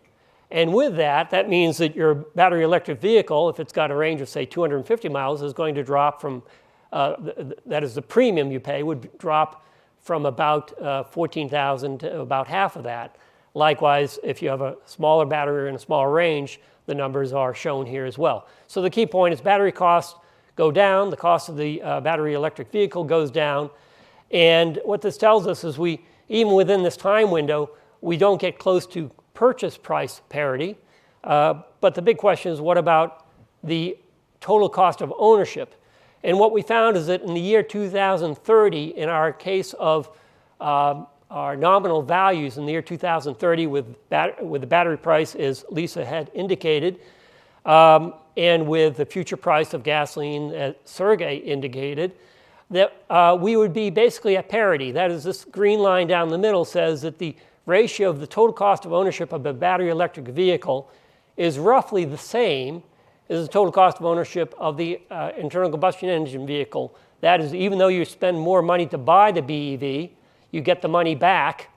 And with that, that means that your battery electric vehicle, if it's got a range of, say, 250 miles, is going to drop from, that is the premium you pay, would drop from about $14,000 to about half of that. Likewise, if you have a smaller battery and a smaller range, the numbers are shown here as well. So the key point is battery costs go down, the cost of the battery electric vehicle goes down, and what this tells us is even within this time window, we don't get close to purchase price parity, but the big question is what about the total cost of ownership? And what we found is that in the year 2030, in our case of our nominal values in the year 2030 with the battery price, as Lisa had indicated, and with the future price of gasoline, as Sergey indicated, that we would be basically at parity. That is, this green line down the middle says that the ratio of the total cost of ownership of a battery electric vehicle is roughly the same as the total cost of ownership of the internal combustion engine vehicle. That is, even though you spend more money to buy the BEV, you get the money back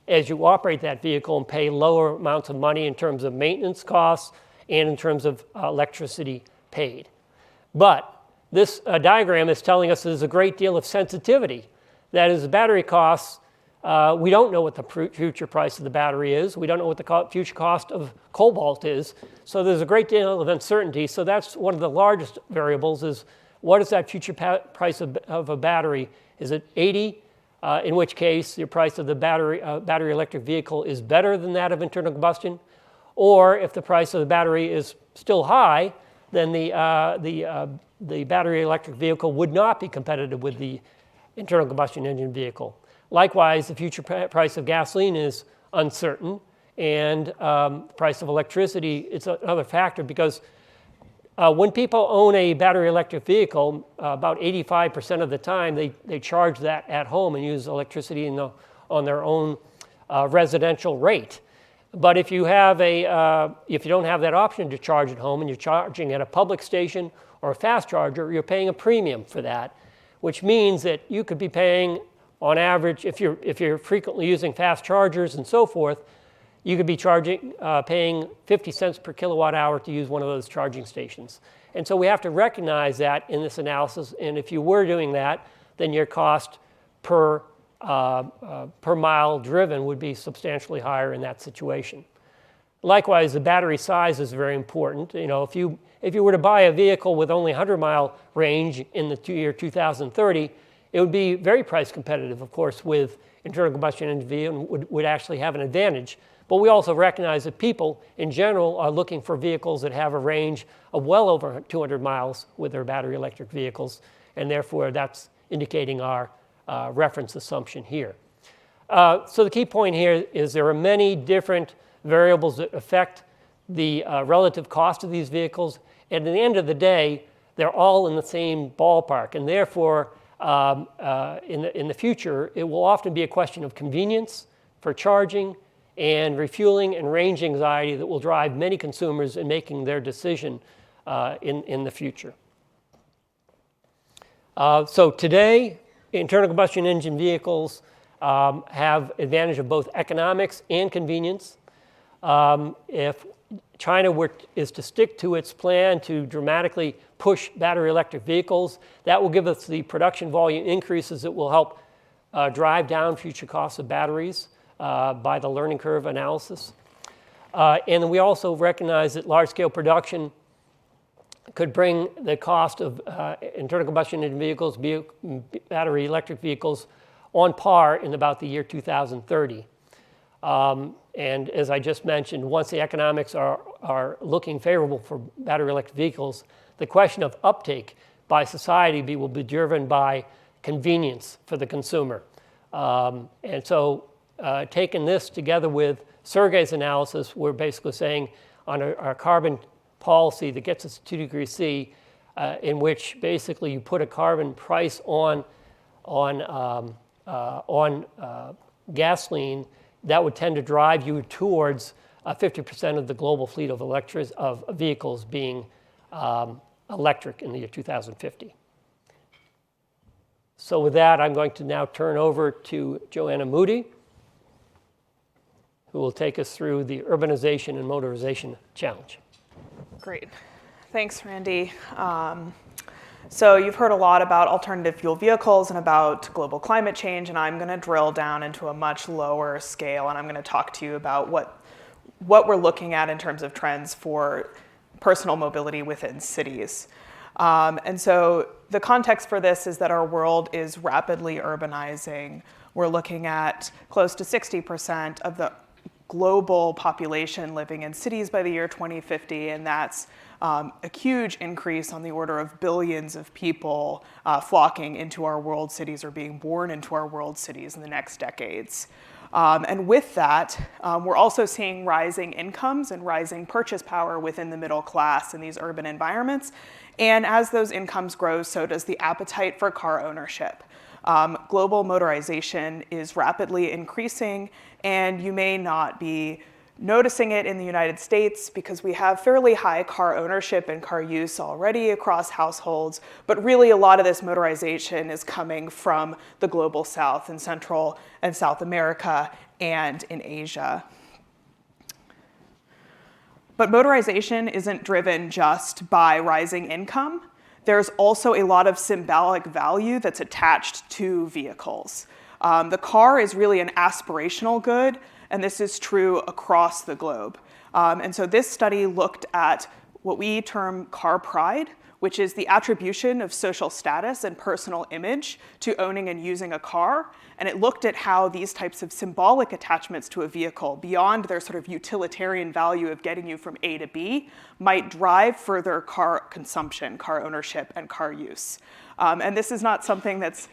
as you operate that vehicle and pay lower amounts of money in terms of maintenance costs and in terms of electricity paid. But this diagram is telling us there's a great deal of sensitivity. That is, the battery costs, we don't know what the future price of the battery is. We don't know what the future cost of cobalt is. So there's a great deal of uncertainty. So that's one of the largest variables is what is that future price of a battery? Is it 80? In which case your price of the battery electric vehicle is better than that of internal combustion. Or if the price of the battery is still high, then the battery electric vehicle would not be competitive with the internal combustion engine vehicle. Likewise, the future price of gasoline is uncertain, and the price of electricity is another factor because when people own a battery electric vehicle, about 85% of the time they charge that at home and use electricity on their own residential rate. But if you have if you don't have that option to charge at home and you're charging at a public station or a fast charger, you're paying a premium for that, which means that you could be paying, on average, if you're frequently using fast chargers and so forth, you could be paying 50 cents per kilowatt hour to use one of those charging stations. And so we have to recognize that in this analysis. And if you were doing that, then your cost per mile driven would be substantially higher in that situation. Likewise, the battery size is very important. You know, if you were to buy a vehicle with only 100-mile range in the year 2030, it would be very price competitive, of course, with internal combustion engine vehicle and would actually have an advantage. But we also recognize that people in general are looking for vehicles that have a range of well over 200 miles with their battery electric vehicles, and therefore that's indicating our reference assumption here. So the key point here is there are many different variables that affect the relative cost of these vehicles, and at the end of the day, they're all in the same ballpark, and therefore in the future, it will often be a question of convenience for charging and refueling and range anxiety that will drive many consumers in making their decision in the future. So today, internal combustion engine vehicles have advantage of both economics and convenience. If China is to stick to its plan to dramatically push battery electric vehicles, that will give us the production volume increases that will help drive down future costs of batteries by the learning curve analysis. And we also recognize that large-scale production could bring the cost of internal combustion engine vehicles, battery electric vehicles, on par in about the year 2030. And as I just mentioned, once the economics are looking favorable for battery electric vehicles, the question of uptake by society will be driven by convenience for the consumer. And so taking this together with Sergey's analysis, we're basically saying on our carbon policy that gets us to 2 degrees C, in which basically you put a carbon price on gasoline, that would tend to drive you towards 50% of the global fleet of vehicles being electric in the year 2050. So with that, I'm going to now turn over to Joanna Moody, who will take us through the urbanization and motorization challenge. Great. Thanks, Randy. So you've heard a lot about alternative fuel vehicles and about global climate change, and I'm going to drill down into a much lower scale, and I'm going to talk to you about what we're looking at in terms of trends for personal mobility within cities. And so the context for this is that our world is rapidly urbanizing. We're looking at close to 60% of the global population living in cities by the year 2050, and that's a huge increase on the order of billions of people flocking into our world cities or being born into our world cities in the next decades. And with that, we're also seeing rising incomes and rising purchase power within the middle class in these urban environments. And as those incomes grow, so does the appetite for car ownership. Global motorization is rapidly increasing, and you may not be noticing it in the United States because we have fairly high car ownership and car use already across households, but really a lot of this motorization is coming from the global south in Central and South America and in Asia. But motorization isn't driven just by rising income. There's also a lot of symbolic value that's attached to vehicles. The car is really an aspirational good, and this is true across the globe. And so this study looked at what we term car pride, which is the attribution of social status and personal image to owning and using a car. And it looked at how these types of symbolic attachments to a vehicle, beyond their sort of utilitarian value of getting you from A to B, might drive further car consumption, car ownership, and car use. And this is not something that's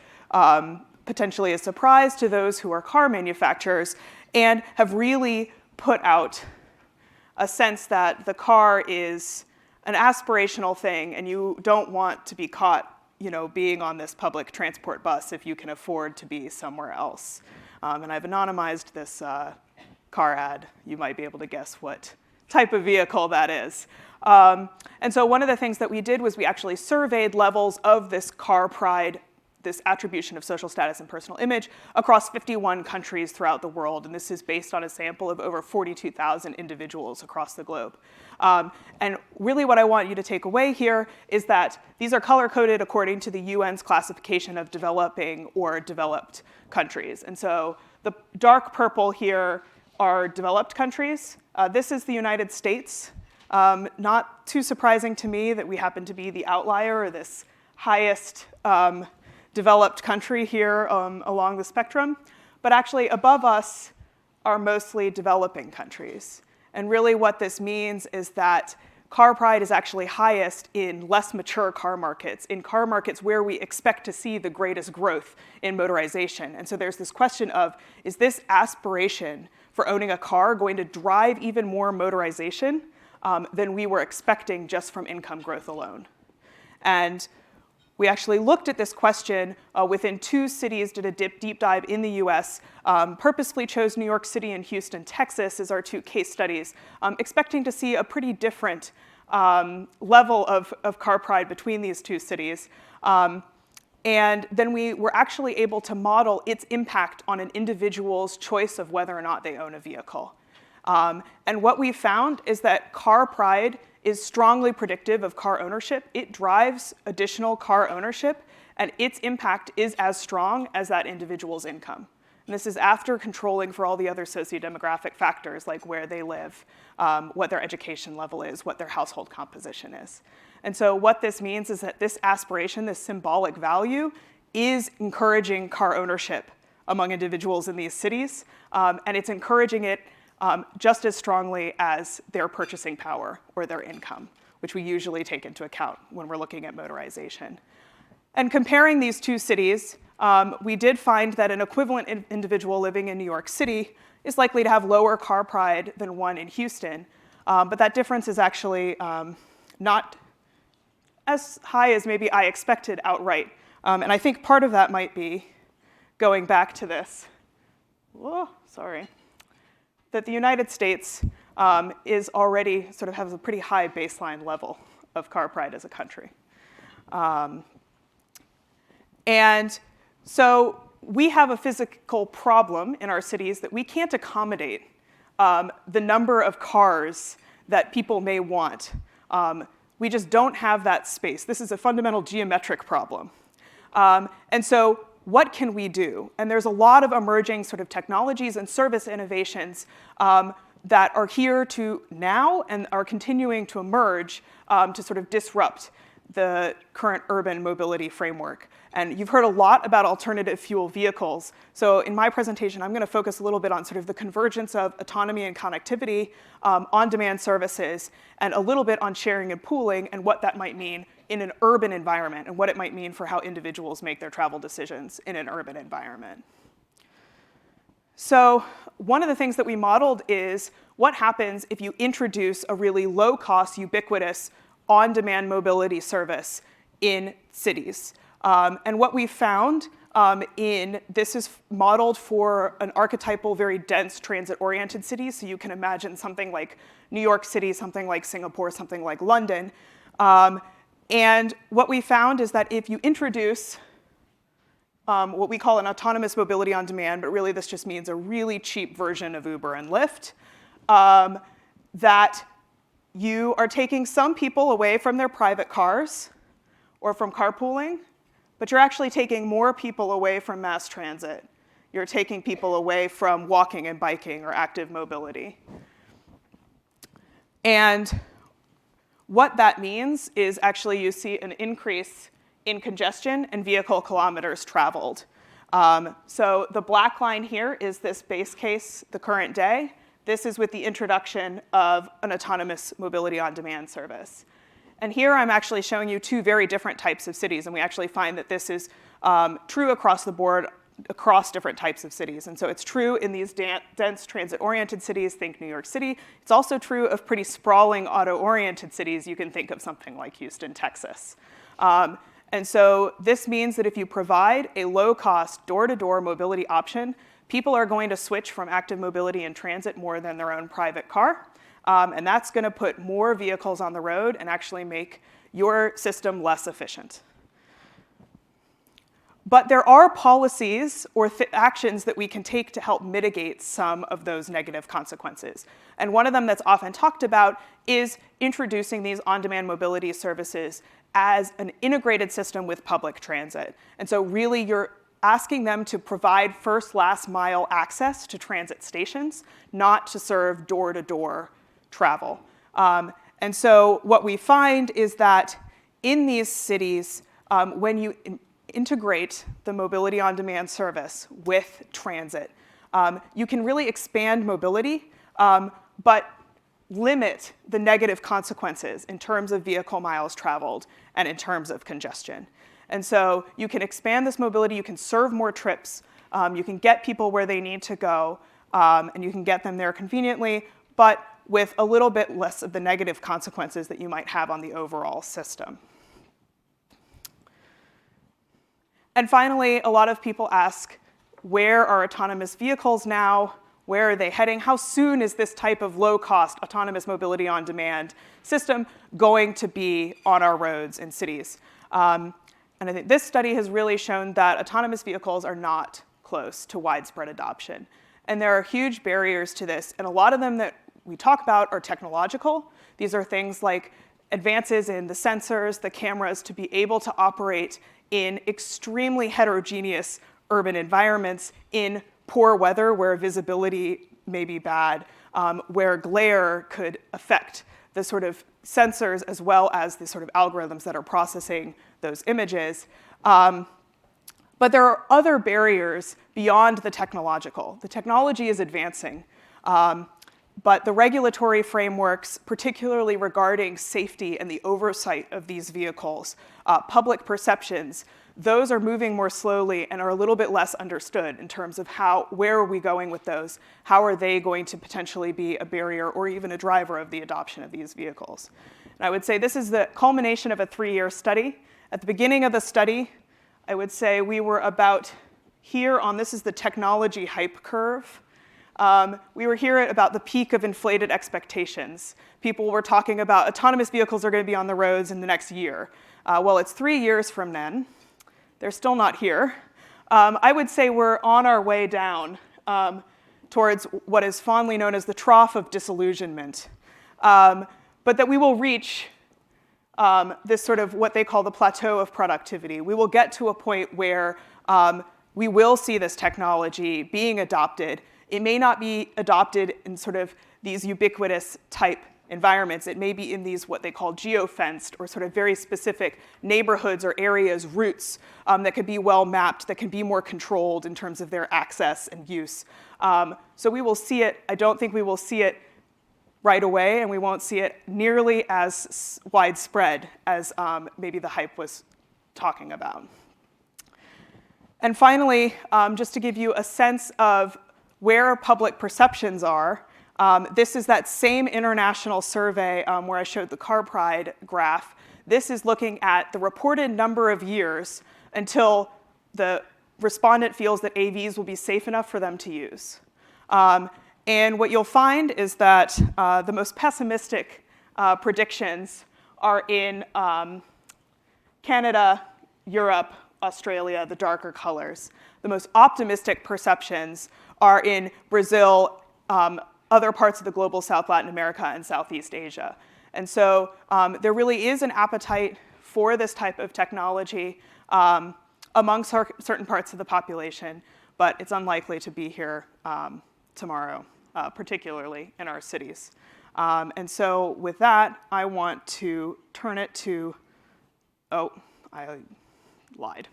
potentially a surprise to those who are car manufacturers and have really put out a sense that the car is an aspirational thing and you don't want to be caught being on this public transport bus if you can afford to be somewhere else. And I've anonymized this car ad. You might be able to guess what type of vehicle that is. And so one of the things that we did was we actually surveyed levels of this car pride, this attribution of social status and personal image across 51 countries throughout the world. And this is based on a sample of over 42,000 individuals across the globe. And really what I want you to take away here is that these are color-coded according to the UN's classification of developing or developed countries. And so the dark purple here are developed countries. This is the United States. Not too surprising to me that we happen to be the outlier, or this highest developed country here along the spectrum. But actually above us are mostly developing countries. And really what this means is that car pride is actually highest in less mature car markets, in car markets where we expect to see the greatest growth in motorization. And so there's this question of, is this aspiration for owning a car going to drive even more motorization than we were expecting just from income growth alone? And we actually looked at this question within 2 cities, did a deep dive in the US, purposefully chose New York City and Houston, Texas as our 2 case studies, expecting to see a pretty different level of car pride between these 2 cities. And then we were actually able to model its impact on an individual's choice of whether or not they own a vehicle. And what we found is that car pride is strongly predictive of car ownership. It drives additional car ownership, and its impact is as strong as that individual's income. And this is after controlling for all the other sociodemographic factors, like where they live, what their education level is, what their household composition is. And so what this means is that this aspiration, this symbolic value, is encouraging car ownership among individuals in these cities, and it's encouraging it just as strongly as their purchasing power or their income, which we usually take into account when we're looking at motorization. And comparing these two cities, we did find that an equivalent individual living in New York City is likely to have lower car pride than one in Houston, but that difference is actually not as high as maybe I expected outright. And I think part of that might be going back to this. Whoa, sorry. That the United States is already sort of has a pretty high baseline level of car pride as a country. And so we have a physical problem in our cities that we can't accommodate the number of cars that people may want. We just don't have that space. This is a fundamental geometric problem. And so what can we do? And there's a lot of emerging sort of technologies and service innovations that are here to now and are continuing to emerge to sort of disrupt the current urban mobility framework. And you've heard a lot about alternative fuel vehicles. So in my presentation, I'm going to focus a little bit on sort of the convergence of autonomy and connectivity, on-demand services, and a little bit on sharing and pooling and what that might mean in an urban environment and what it might mean for how individuals make their travel decisions in an urban environment. So one of the things that we modeled is what happens if you introduce a really low-cost, ubiquitous, on-demand mobility service in cities. And what we found this is modeled for an archetypal, very dense transit-oriented city. So you can imagine something like New York City, something like Singapore, something like London. And what we found is that if you introduce what we call an autonomous mobility on demand, but really this just means a really cheap version of Uber and Lyft, that you are taking some people away from their private cars or from carpooling, but you're actually taking more people away from mass transit. You're taking people away from walking and biking or active mobility. And what that means is actually you see an increase in congestion and vehicle kilometers traveled. So the black line here is this base case, the current day. This is with the introduction of an autonomous mobility on demand service. And here I'm actually showing you two very different types of cities, and we actually find that this is true across the board, across different types of cities. And so it's true in these dense transit-oriented cities, think New York City. It's also true of pretty sprawling auto-oriented cities. You can think of something like Houston, Texas. And so this means that if you provide a low-cost, door-to-door mobility option, people are going to switch from active mobility and transit more than their own private car. And that's going to put more vehicles on the road and actually make your system less efficient. But there are policies or actions that we can take to help mitigate some of those negative consequences. And one of them that's often talked about is introducing these on-demand mobility services as an integrated system with public transit. And so really you're asking them to provide first, last mile access to transit stations, not to serve door-to-door travel. And so what we find is that in these cities, when you integrate the mobility on demand service with transit, you can really expand mobility, but limit the negative consequences in terms of vehicle miles traveled and in terms of congestion. And so you can expand this mobility, you can serve more trips, you can get people where they need to go, and you can get them there conveniently, but with a little bit less of the negative consequences that you might have on the overall system. And finally, a lot of people ask, where are autonomous vehicles now? Where are they heading? How soon is this type of low-cost autonomous mobility on demand system going to be on our roads in cities? And I think this study has really shown that autonomous vehicles are not close to widespread adoption. And there are huge barriers to this, and a lot of them that we talk about are technological. These are things like advances in the sensors, the cameras, to be able to operate in extremely heterogeneous urban environments, in poor weather where visibility may be bad, where glare could affect the sort of sensors as well as the sort of algorithms that are processing those images. But there are other barriers beyond the technological. The technology is advancing, but the regulatory frameworks, particularly regarding safety and the oversight of these vehicles, public perceptions, those are moving more slowly and are a little bit less understood in terms of where are we going with those? How are they going to potentially be a barrier or even a driver of the adoption of these vehicles? And I would say this is the culmination of a 3-year study. At the beginning of the study, I would say we were about here on, this is the technology hype curve. We were here at about the peak of inflated expectations. People were talking about autonomous vehicles are going to be on the roads in the next year. Well, it's 3 years from then. They're still not here. I would say we're on our way down towards what is fondly known as the trough of disillusionment, but that we will reach this sort of what they call the plateau of productivity. We will get to a point where we will see this technology being adopted. It may not be adopted in sort of these ubiquitous type environments. It may be in these what they call geofenced or sort of very specific neighborhoods or areas, routes that could be well mapped, that can be more controlled in terms of their access and use. So we will see it. I don't think we will see it right away, and we won't see it nearly as widespread as maybe the hype was talking about. And finally, just to give you a sense of where public perceptions are, this is that same international survey where I showed the car pride graph. This is looking at the reported number of years until the respondent feels that AVs will be safe enough for them to use. And what you'll find is that the most pessimistic predictions are in Canada, Europe, Australia, the darker colors. The most optimistic perceptions are in Brazil, other parts of the global South, Latin America, and Southeast Asia. And so there really is an appetite for this type of technology among certain parts of the population, but it's unlikely to be here tomorrow, particularly in our cities. And so with that, I want to turn it to, oh, I lied.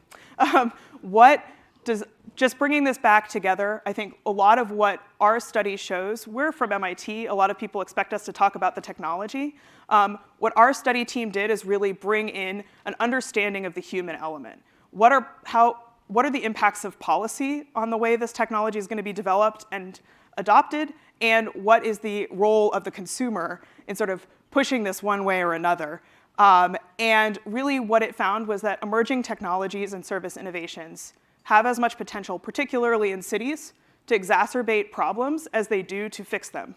Just bringing this back together, I think a lot of what our study shows, we're from MIT, a lot of people expect us to talk about the technology. What our study team did is really bring in an understanding of the human element. What are the impacts of policy on the way this technology is going to be developed and adopted, and what is the role of the consumer in sort of pushing this one way or another? And really what it found was that emerging technologies and service innovations have as much potential, particularly in cities, to exacerbate problems as they do to fix them.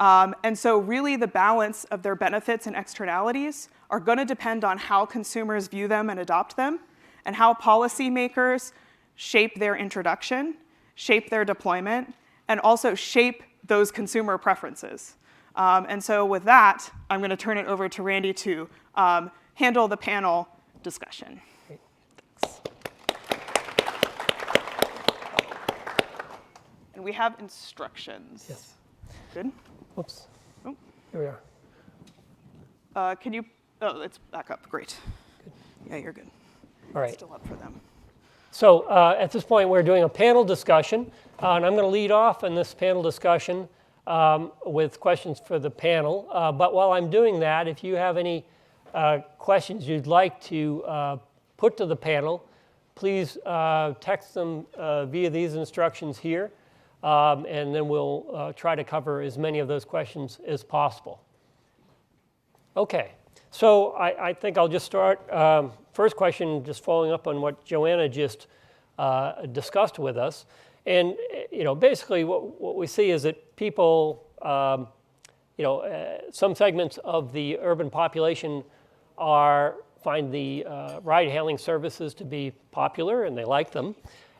And so really the balance of their benefits and externalities are going to depend on how consumers view them and adopt them, and how policymakers shape their introduction, shape their deployment, and also shape those consumer preferences. And so with that, I'm going to turn it over to Randy to handle the panel discussion. Thanks. And we have instructions. Yes. Good? Oops. Oh. Here we are. Can you, oh, let's back up. Great. Good. Yeah, you're good. All right. Still up for them. So at this point, we're doing a panel discussion, and I'm going to lead off in this panel discussion with questions for the panel. But while I'm doing that, if you have any questions you'd like to put to the panel, please text them via these instructions here, and then we'll try to cover as many of those questions as possible. Okay, so I think I'll just start. First question, just following up on what Joanna just discussed with us. And basically what we see is that people, some segments of the urban population are find the ride-hailing services to be popular, and they like them.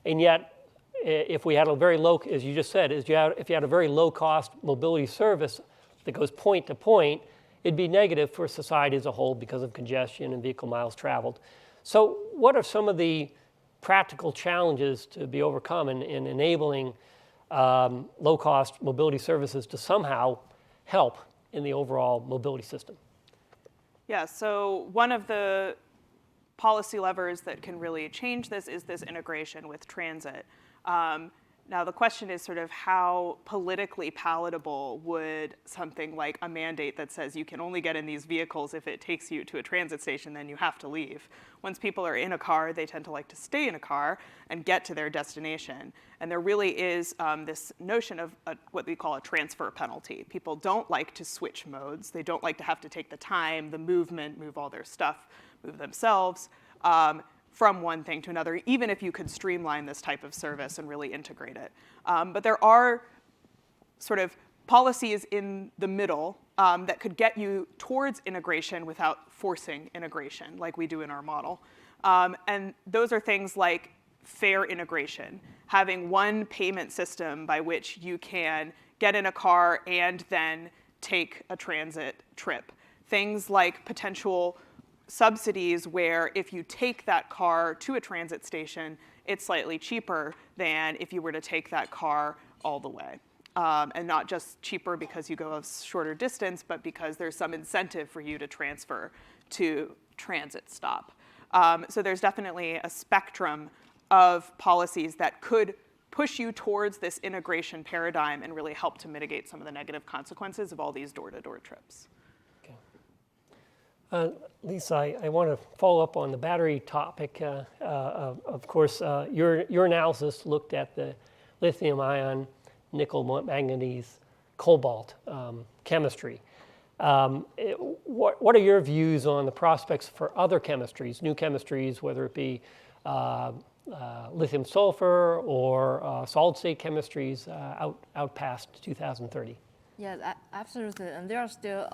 And yet, if we had a very low, as you just said, if you had a very low-cost mobility service that goes point to point, it'd be negative for society as a whole because of congestion and vehicle miles traveled. So what are some of the practical challenges to be overcome in enabling low-cost mobility services to somehow help in the overall mobility system? Yeah, so one of the policy levers that can really change this is this integration with transit. Now the question is sort of how politically palatable would something like a mandate that says you can only get in these vehicles if it takes you to a transit station, then you have to leave. Once people are in a car, they tend to like to stay in a car and get to their destination. And there really is this notion of what we call a transfer penalty. People don't like to switch modes. They don't like to have to take the time, the movement, move all their stuff, move themselves, from one thing to another, even if you could streamline this type of service and really integrate it. But there are sort of policies in the middle that could get you towards integration without forcing integration, like we do in our model. And those are things like fare integration, having one payment system by which you can get in a car and then take a transit trip. Things like potential subsidies where if you take that car to a transit station, it's slightly cheaper than if you were to take that car all the way. And not just cheaper because you go a shorter distance, but because there's some incentive for you to transfer to transit stop. So there's definitely a spectrum of policies that could push you towards this integration paradigm and really help to mitigate some of the negative consequences of all these door-to-door trips. Lisa, I want to follow up on the battery topic. Of course, your analysis looked at the lithium-ion, nickel, manganese, cobalt chemistry. What are your views on the prospects for other chemistries, new chemistries, whether it be lithium sulfur or solid-state chemistries out past 2030? Yes, absolutely. And there are still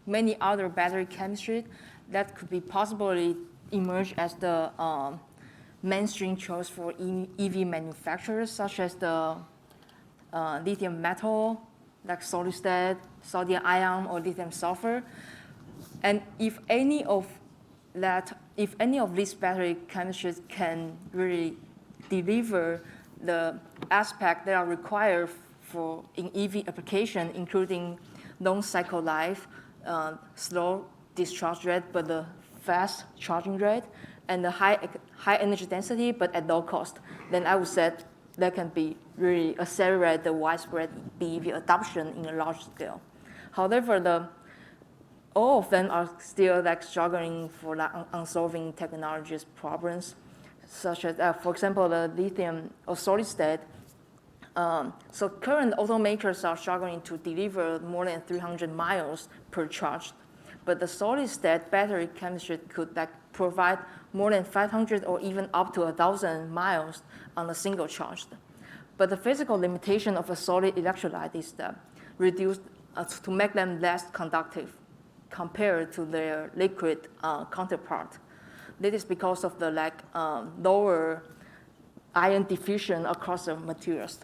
many other battery chemistries that could be possibly emerge as the mainstream choice for EV manufacturers, such as the lithium metal, like solid state, sodium ion, or lithium sulfur. And if any of these battery chemistries can really deliver the aspects that are required in EV application, including long cycle life, slow discharge rate, but the fast charging rate, and the high energy density, but at low cost, then I would say that can be really accelerate the widespread BEV adoption in a large scale. However, all of them are still struggling for unsolving technologies problems, such as, for example, the lithium or solid state. So current automakers are struggling to deliver more than 300 miles per charge, but the solid-state battery chemistry could provide more than 500 or even up to 1,000 miles on a single charge. But the physical limitation of a solid electrolyte is reduced to make them less conductive compared to their liquid counterpart. This is because of the lower ion diffusion across the materials.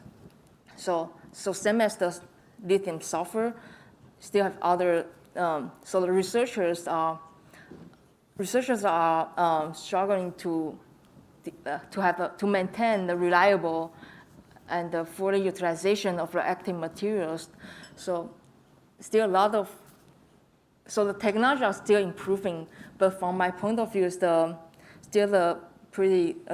So same as the lithium sulfur, still have other. So the researchers are struggling to maintain the reliable and the full utilization of reactive materials. So still so the technology are still improving, but from my point of view, it's still a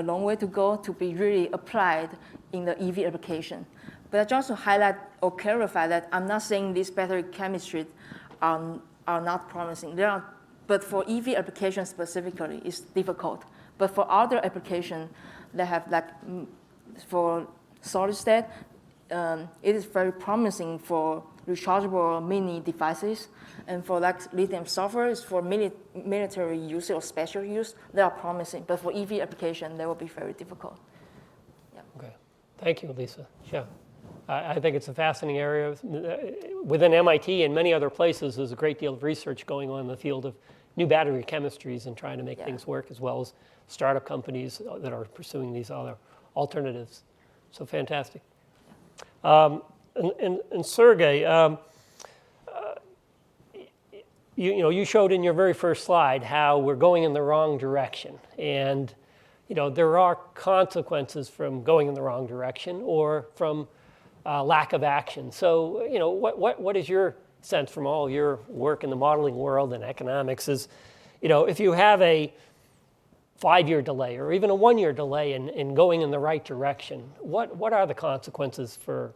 long way to go to be really applied in the EV application. But I just want to highlight or clarify that I'm not saying these battery chemistries are not promising. But for EV applications specifically, it's difficult. But for other applications that have for solid state, it is very promising for rechargeable mini devices. And for lithium sulfur, it's for military use or special use. They are promising. But for EV application, they will be very difficult. Yeah. Okay. Thank you, Lisa. Yeah. I think it's a fascinating area. Within MIT and many other places, there's a great deal of research going on in the field of new battery chemistries and trying to make Yeah. things work, as well as startup companies that are pursuing these other alternatives. So fantastic. And Sergey, you showed in your very first slide how we're going in the wrong direction. And there are consequences from going in the wrong direction or from lack of action. So what is your sense from all your work in the modeling world and economics is, if you have a 5-year delay or even a 1-year delay in going in the right direction, what are the consequences for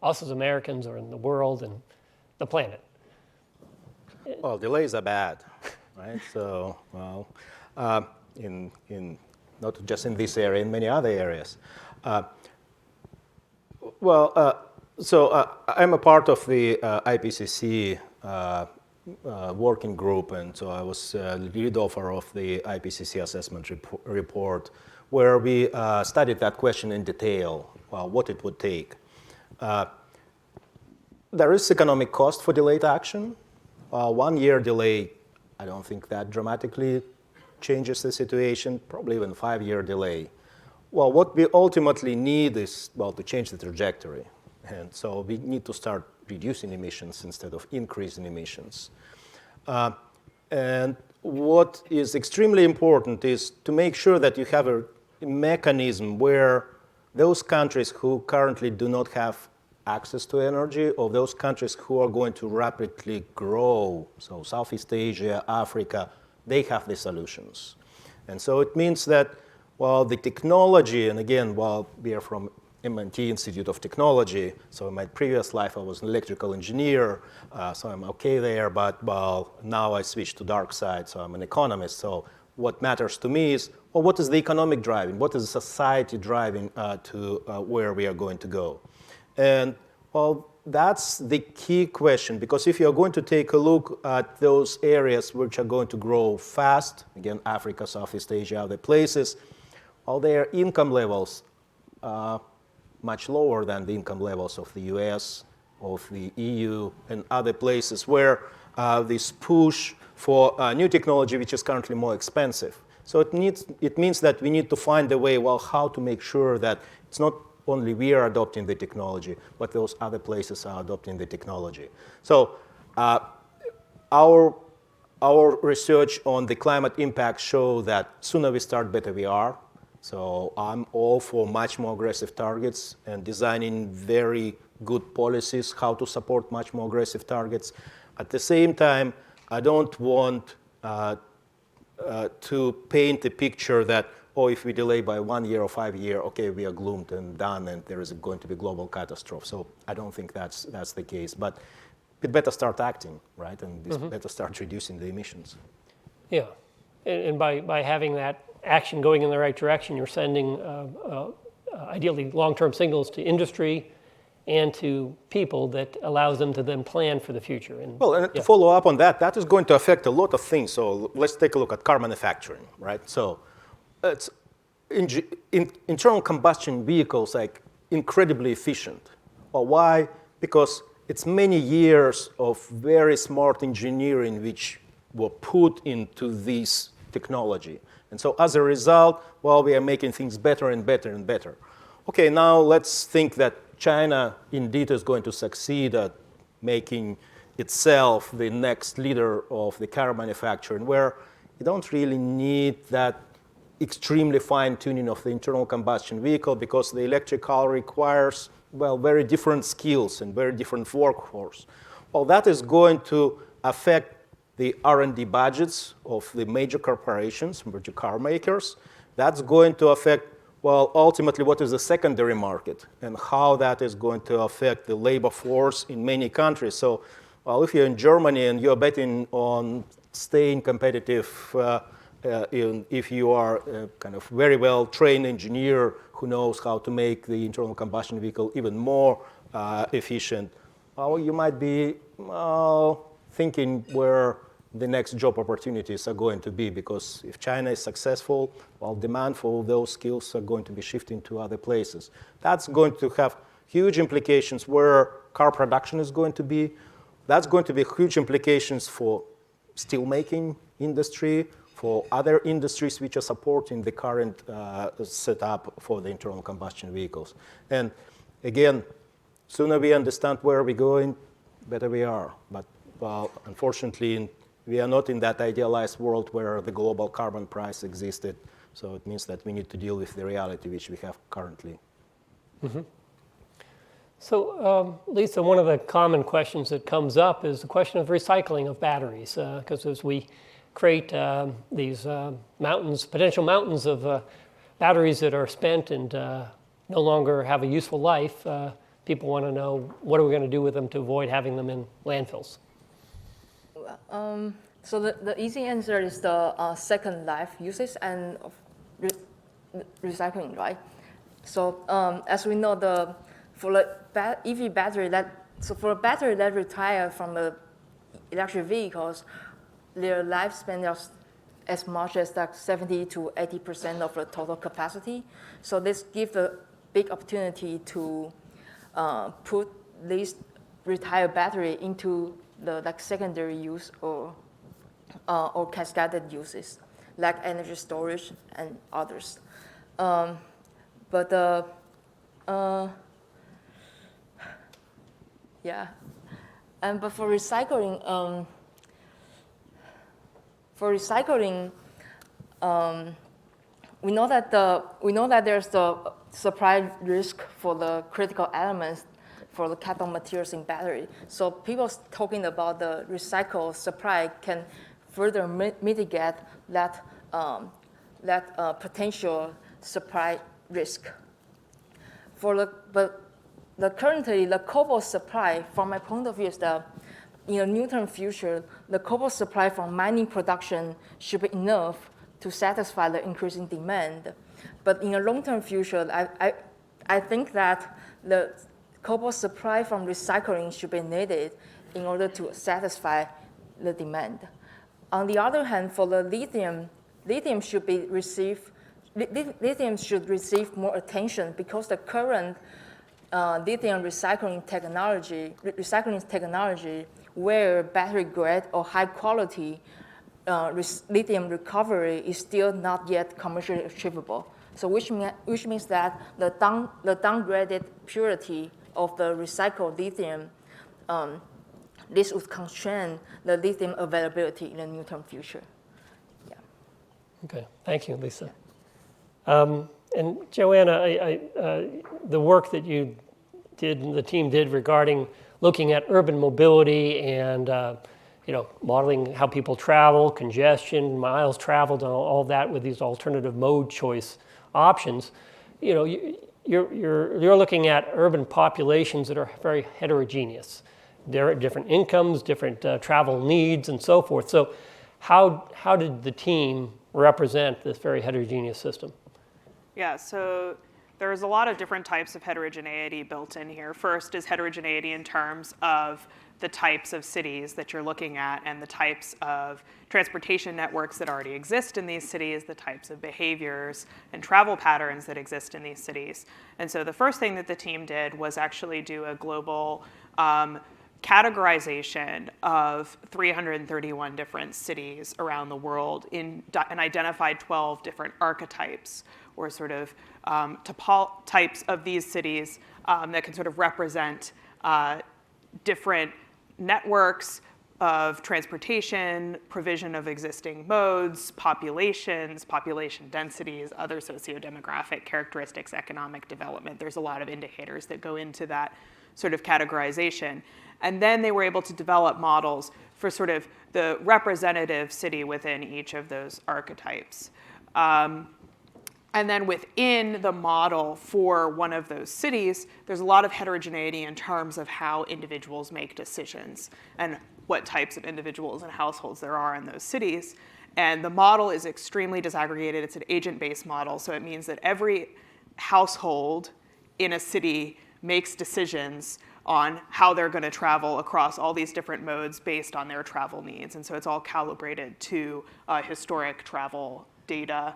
us as Americans or in the world and the planet? Well, delays are bad, right? So, in not just in this area, in many other areas. I'm a part of the IPCC working group, and so I was the lead author of the IPCC assessment report, where we studied that question in detail, what it would take. There is economic cost for delayed action. 1-year delay, I don't think that dramatically changes the situation, probably even 5-year delay. Well, what we ultimately need is, to change the trajectory. And so we need to start reducing emissions instead of increasing emissions. And what is extremely important is to make sure that you have a mechanism where those countries who currently do not have access to energy, or those countries who are going to rapidly grow, so Southeast Asia, Africa, they have the solutions. And so it means that the technology, and again, we are from MIT Institute of Technology, so in my previous life I was an electrical engineer, so I'm okay there, but now I switched to dark side, so I'm an economist. So what matters to me is, what is the economic driving? What is society driving to where we are going to go? And that's the key question, because if you're going to take a look at those areas which are going to grow fast, again, Africa, Southeast Asia, other places, their income levels are much lower than the income levels of the US, of the EU, and other places where this push for new technology, which is currently more expensive. So it means that we need to find a way, how to make sure that it's not only we are adopting the technology, but those other places are adopting the technology. So our research on the climate impact show that sooner we start, better we are. So I'm all for much more aggressive targets and designing very good policies how to support much more aggressive targets. At the same time, I don't want to paint a picture that, if we delay by 1 year or 5 years, okay, we are gloomed and done, and there is going to be global catastrophe. So I don't think that's the case. But we'd better start acting, right? And we better start reducing the emissions. Yeah, and by having that action going in the right direction, you're sending ideally long-term signals to industry and to people that allows them to then plan for the future. And to follow up on that, that is going to affect a lot of things. So let's take a look at car manufacturing, right? So it's internal combustion vehicles incredibly efficient. Why? Because it's many years of very smart engineering which were put into this technology. And so as a result, we are making things better and better and better. Okay, now let's think that China indeed is going to succeed at making itself the next leader of the car manufacturing, where you don't really need that extremely fine-tuning of the internal combustion vehicle, because the electric car requires, very different skills and very different workforce. That is going to affect the R&D budgets of the major corporations, major car makers. That's going to affect, ultimately what is the secondary market and how that is going to affect the labor force in many countries. So, if you're in Germany and you're betting on staying competitive, if you are a kind of very well-trained engineer who knows how to make the internal combustion vehicle even more efficient, you might be thinking where the next job opportunities are going to be, because if China is successful, demand for those skills are going to be shifting to other places. That's going to have huge implications where car production is going to be. That's going to be huge implications for steelmaking industry, for other industries which are supporting the current setup for the internal combustion vehicles. And again, sooner we understand where we're going, better we are. But well, unfortunately, we are not in that idealized world where the global carbon price existed. So it means that we need to deal with the reality which we have currently. Mm-hmm. So, Lisa, one of the common questions that comes up is the question of recycling of batteries, because as we create these potential mountains of batteries that are spent and no longer have a useful life, people want to know what are we going to do with them to avoid having them in landfills. So the easy answer is the second life usage and recycling, right? So as we know, for the EV battery for a battery that retire from the electric vehicles, their lifespan is as much as like 70 to 80% of the total capacity. So this gives a big opportunity to put this retired battery into the secondary use or cascaded uses, like energy storage and others. Yeah, but for recycling, we know that there's the supply risk for the critical elements for the cathode materials in battery. So people talking about the recycled supply can further mitigate that potential supply risk. Currently, the cobalt supply, from my point of view, is that in the near-term future, the cobalt supply from mining production should be enough to satisfy the increasing demand. But in the long-term future, I think that the cobalt supply from recycling should be needed in order to satisfy the demand. On the other hand, for the lithium should receive more attention because the current lithium recycling technology where battery grade or high quality lithium recovery is still not yet commercially achievable. So which means that the downgraded purity of the recycled lithium, this would constrain the lithium availability in the near-term future. Yeah. Okay, thank you, Lisa. And Joanna, the work that you did and the team did regarding looking at urban mobility and modeling how people travel, congestion, miles traveled, and all that with these alternative mode choice options, you're looking at urban populations that are very heterogeneous. There are different incomes, different travel needs, and so forth. So how did the team represent this very heterogeneous system? Yeah, so there's a lot of different types of heterogeneity built in here. First is heterogeneity in terms of the types of cities that you're looking at and the types of transportation networks that already exist in these cities, the types of behaviors and travel patterns that exist in these cities. And so the first thing that the team did was actually do a global categorization of 331 different cities around the world and identified 12 different archetypes or sort of types of these cities that can sort of represent different networks of transportation, provision of existing modes, populations, population densities, other sociodemographic characteristics, economic development. There's a lot of indicators that go into that sort of categorization. And then they were able to develop models for sort of the representative city within each of those archetypes. And then within the model for one of those cities, there's a lot of heterogeneity in terms of how individuals make decisions and what types of individuals and households there are in those cities. And the model is extremely disaggregated. It's an agent-based model, so it means that every household in a city makes decisions on how they're going to travel across all these different modes based on their travel needs. And so it's all calibrated to historic travel data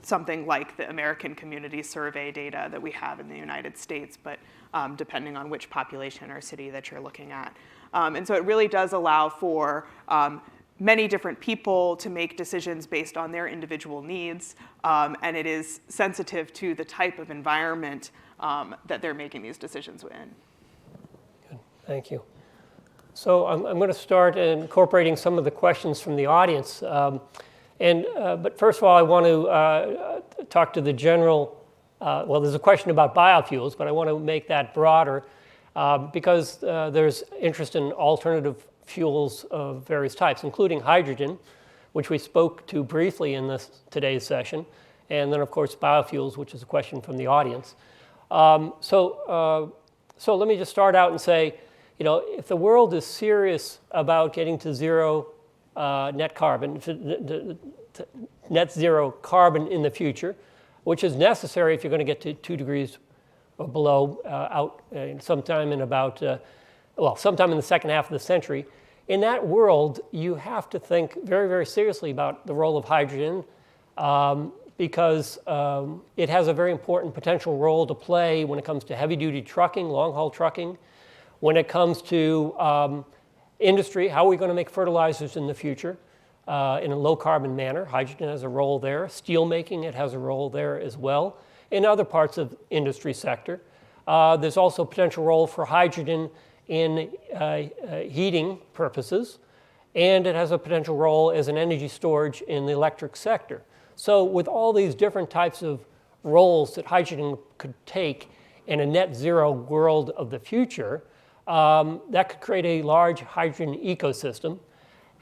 something like the American Community Survey data that we have in the United States, but depending on which population or city that you're looking at. And so it really does allow for many different people to make decisions based on their individual needs, and it is sensitive to the type of environment that they're making these decisions in. Good. Thank you. So I'm going to start incorporating some of the questions from the audience. But first of all, I want to talk to the general, well, there's a question about biofuels, but I want to make that broader because there's interest in alternative fuels of various types, including hydrogen, which we spoke to briefly in today's session, and then, of course, biofuels, which is a question from the audience. So let me just start out and say, if the world is serious about getting to zero net zero carbon in the future, which is necessary if you're going to get to 2 degrees or below sometime in sometime in the second half of the century. In that world, you have to think very, very seriously about the role of hydrogen because it has a very important potential role to play when it comes to heavy-duty trucking, long-haul trucking, when it comes to industry, how are we going to make fertilizers in the future in a low-carbon manner? Hydrogen has a role there. Steel making, it has a role there as well. In other parts of industry sector, there's also a potential role for hydrogen in heating purposes, and it has a potential role as an energy storage in the electric sector. So with all these different types of roles that hydrogen could take in a net zero world of the future, that could create a large hydrogen ecosystem,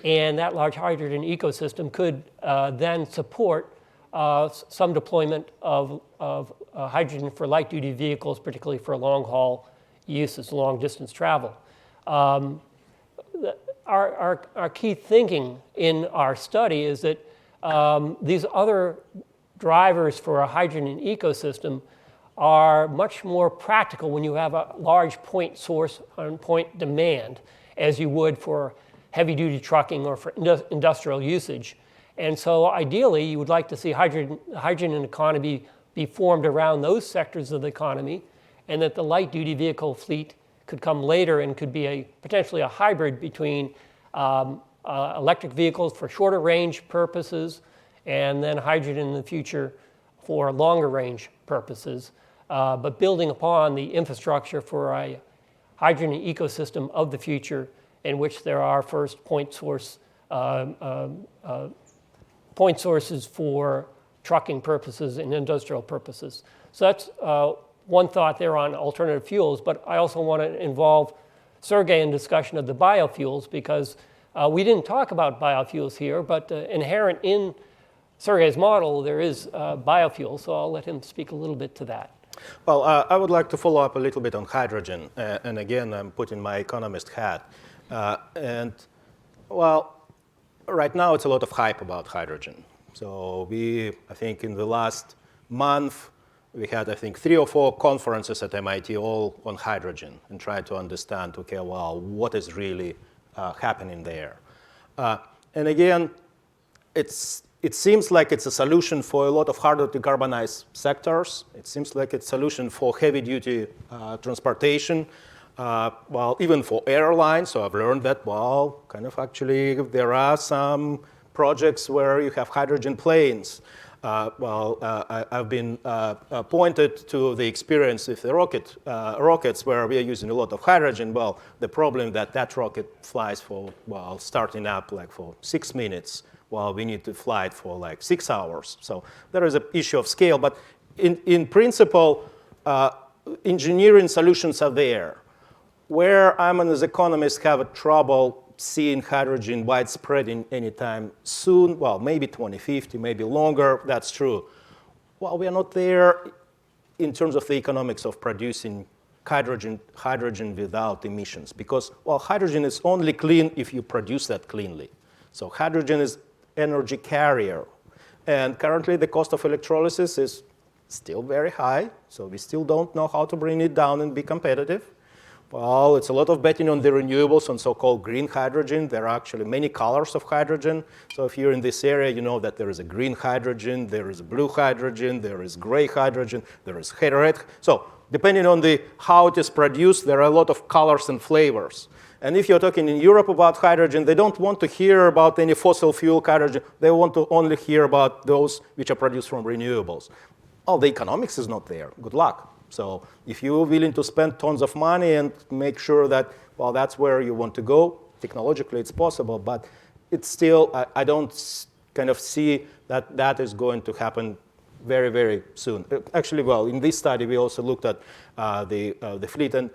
and that large hydrogen ecosystem could then support some deployment of hydrogen for light-duty vehicles, particularly for long-haul uses, long-distance travel. Our key thinking in our study is that these other drivers for a hydrogen ecosystem are much more practical when you have a large point source and point demand, as you would for heavy-duty trucking or for industrial usage. And so ideally, you would like to see hydrogen economy be formed around those sectors of the economy, and that the light-duty vehicle fleet could come later and could be potentially a hybrid between electric vehicles for shorter range purposes and then hydrogen in the future for longer range purposes, but building upon the infrastructure for a hydrogen ecosystem of the future in which there are first point sources for trucking purposes and industrial purposes. So that's one thought there on alternative fuels, but I also want to involve Sergey in discussion of the biofuels because we didn't talk about biofuels here, but inherent in Sergey's model, there is biofuel, so I'll let him speak a little bit to that. Well, I would like to follow up a little bit on hydrogen, and again, I'm putting my economist hat. Right now it's a lot of hype about hydrogen. So I think in the last month, we had, 3 or 4 conferences at MIT all on hydrogen and tried to understand, okay, well, what is really happening there? And again, it seems like it's a solution for a lot of harder to decarbonize sectors. It seems like it's a solution for heavy-duty transportation. Even for airlines, so I've learned that, actually there are some projects where you have hydrogen planes. I've been pointed to the experience with the rockets where we are using a lot of hydrogen. Well, the problem that rocket flies for, starting up for 6 minutes, while we need to fly it for 6 hours. So there is an issue of scale, but in principle, engineering solutions are there. Where I'm as an economist have trouble seeing hydrogen widespread in any time soon, maybe 2050, maybe longer, that's true. We are not there in terms of the economics of producing hydrogen without emissions, because, hydrogen is only clean if you produce that cleanly. So hydrogen is energy carrier. And currently the cost of electrolysis is still very high, so we still don't know how to bring it down and be competitive. Well, it's a lot of betting on the renewables, on so-called green hydrogen. There are actually many colors of hydrogen. So if you're in this area, you know that there is a green hydrogen, there is a blue hydrogen, there is gray hydrogen, there is red. So depending on how it is produced, there are a lot of colors and flavors. And if you're talking in Europe about hydrogen, they don't want to hear about any fossil fuel hydrogen. They want to only hear about those which are produced from renewables. Oh, the economics is not there. Good luck. So if you're willing to spend tons of money and make sure that, well, that's where you want to go, technologically it's possible, but it's still, I don't kind of see that that is going to happen very, very soon. Actually, well, in this study, we also looked at the fleet. And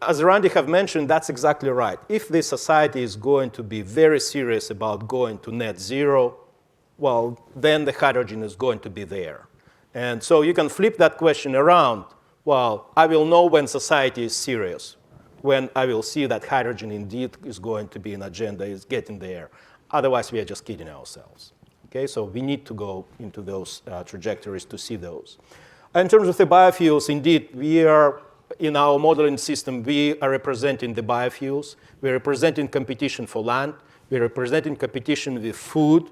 as Randy have mentioned, that's exactly right. If the society is going to be very serious about going to net zero, well, then the hydrogen is going to be there. And so you can flip that question around. Well, I will know when society is serious, when I will see that hydrogen indeed is going to be an agenda, is getting there. Otherwise, we are just kidding ourselves. Okay, so we need to go into those trajectories to see those. In terms of the biofuels, indeed, we are, in our modeling system, we are representing the biofuels. We're representing competition for land. We're representing competition with food.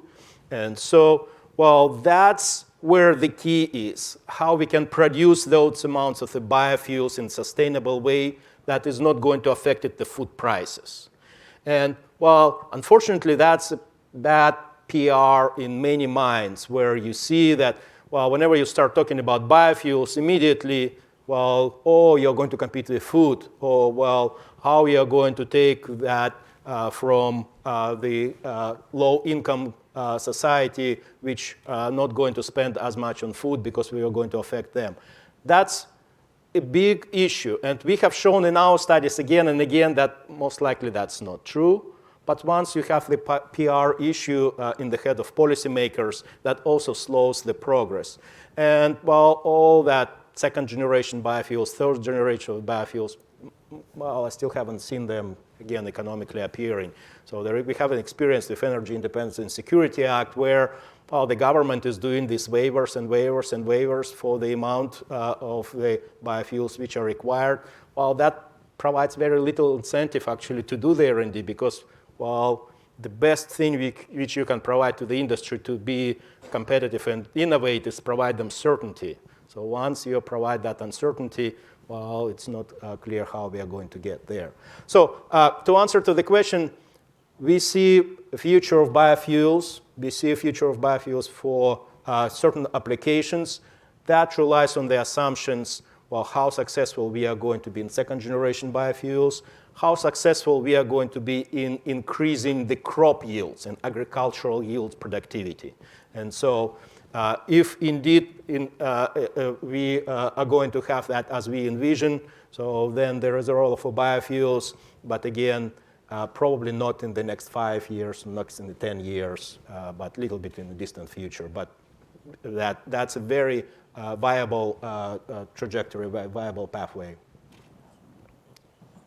And so, well, that's where the key is, how we can produce those amounts of the biofuels in a sustainable way that is not going to affect the food prices. And, well, unfortunately, that's a bad PR in many minds, where you see that, well, whenever you start talking about biofuels, immediately, well, oh, you're going to compete with food, or, well, how you're going to take that from the low-income society, which are not going to spend as much on food because we are going to affect them. That's a big issue. And we have shown in our studies again and again that most likely that's not true. But once you have the PR issue in the head of policymakers, that also slows the progress. And while all that second-generation biofuels, third-generation biofuels, well, I still haven't seen them, again, economically appearing. So we have an experience with Energy Independence and Security Act where, well, the government is doing these waivers and waivers and waivers for the amount of the biofuels which are required. Well, that provides very little incentive, actually, to do the R&D because, well, the best thing which you can provide to the industry to be competitive and innovate is provide them certainty. So once you provide that uncertainty, well, it's not clear how we are going to get there. So to answer to the question, we see a future of biofuels. We see a future of biofuels for certain applications. That relies on the assumptions, well, how successful we are going to be in second-generation biofuels, how successful we are going to be in increasing the crop yields and agricultural yield productivity. And so if indeed we are going to have that as we envision, so then there is a role for biofuels, but again, probably not in the next 5 years, not in the 10 years, but a little bit in the distant future. But that's a very viable trajectory, viable pathway.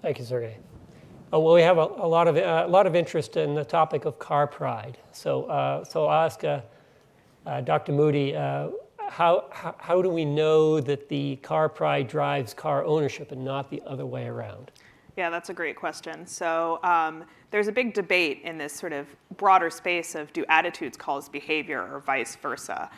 Thank you, Sergey. Well, we have a lot of interest in the topic of car pride. So I'll ask Dr. Moody, how do we know that the car pride drives car ownership and not the other way around? Yeah, that's a great question. So there's a big debate in this sort of broader space of do attitudes cause behavior or vice versa.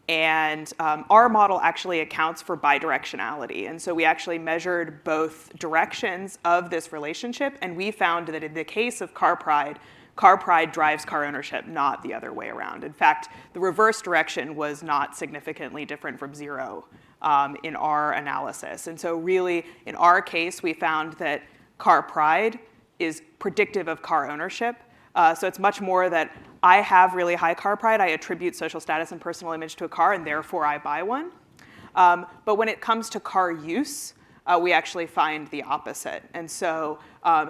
And our model actually accounts for bidirectionality. And so we actually measured both directions of this relationship, and we found that in the case of car pride drives car ownership, not the other way around. In fact, the reverse direction was not significantly different from zero in our analysis. And so really, in our case, we found that car pride is predictive of car ownership. So it's much more that I have really high car pride, I attribute social status and personal image to a car, and therefore I buy one. But when it comes to car use, we actually find the opposite. And so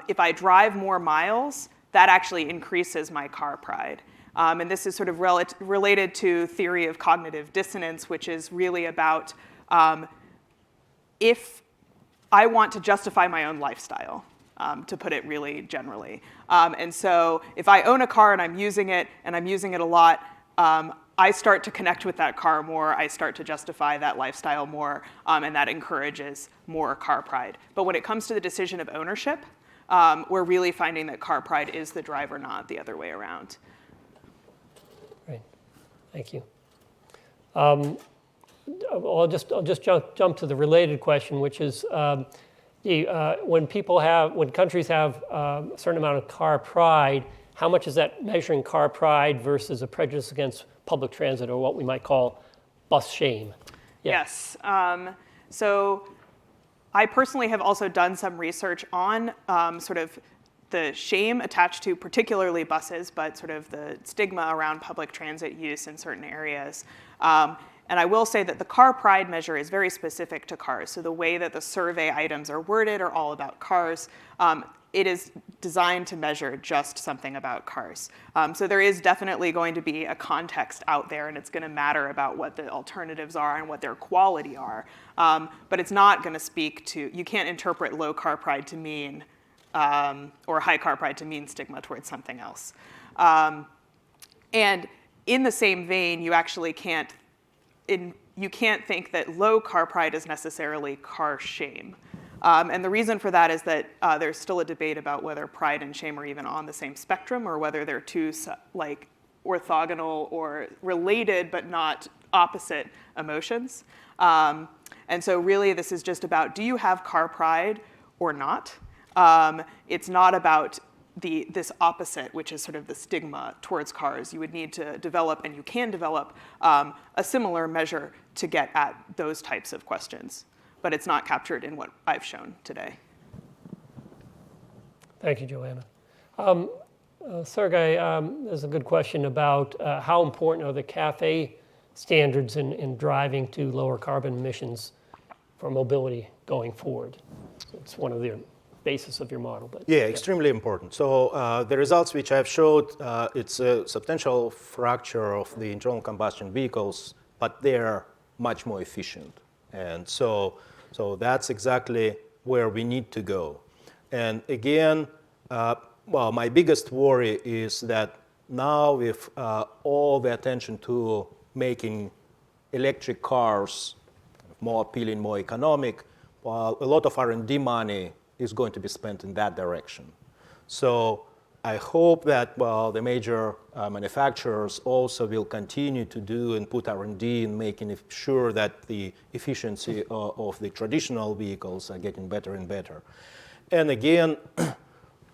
if I drive more miles, that actually increases my car pride. And this is sort of related to theory of cognitive dissonance, which is really about if I want to justify my own lifestyle, to put it really generally. And so if I own a car and I'm using it a lot, I start to connect with that car more, I start to justify that lifestyle more, and that encourages more car pride. But when it comes to the decision of ownership, we're really finding that car pride is the driver, not the other way around. Great, thank you. I'll just jump to the related question, which is when countries have a certain amount of car pride, how much is that measuring car pride versus a prejudice against public transit, or what we might call bus shame? Yeah. Yes. So I personally have also done some research on sort of the shame attached to particularly buses, but sort of the stigma around public transit use in certain areas. And I will say that the car pride measure is very specific to cars. So the way that the survey items are worded are all about cars. It is designed to measure just something about cars. So there is definitely going to be a context out there, and it's going to matter about what the alternatives are and what their quality are. But it's not going to speak to, you can't interpret low car pride to mean, or high car pride to mean stigma towards something else. And in the same vein, you actually can't think that low car pride is necessarily car shame. And the reason for that is that there's still a debate about whether pride and shame are even on the same spectrum, or whether they're two like orthogonal or related but not opposite emotions. And so really this is just about, do you have car pride or not? It's not about this opposite, which is sort of the stigma towards cars. You would need to develop, and you can develop, a similar measure to get at those types of questions. But it's not captured in what I've shown today. Thank you, Joanna. Sergey, there's a good question about how important are the CAFE standards in driving to lower carbon emissions for mobility going forward? It's one of the basis of your model. But yeah, extremely important. So the results which I've showed, it's a substantial fracture of the internal combustion vehicles, but they're much more efficient. And so that's exactly where we need to go. And again, well, my biggest worry is that now with all the attention to making electric cars more appealing, more economic, well, a lot of R&D money is going to be spent in that direction. So I hope that, well, the major manufacturers also will continue to do and put R&D in making sure that the efficiency of the traditional vehicles are getting better and better. And again,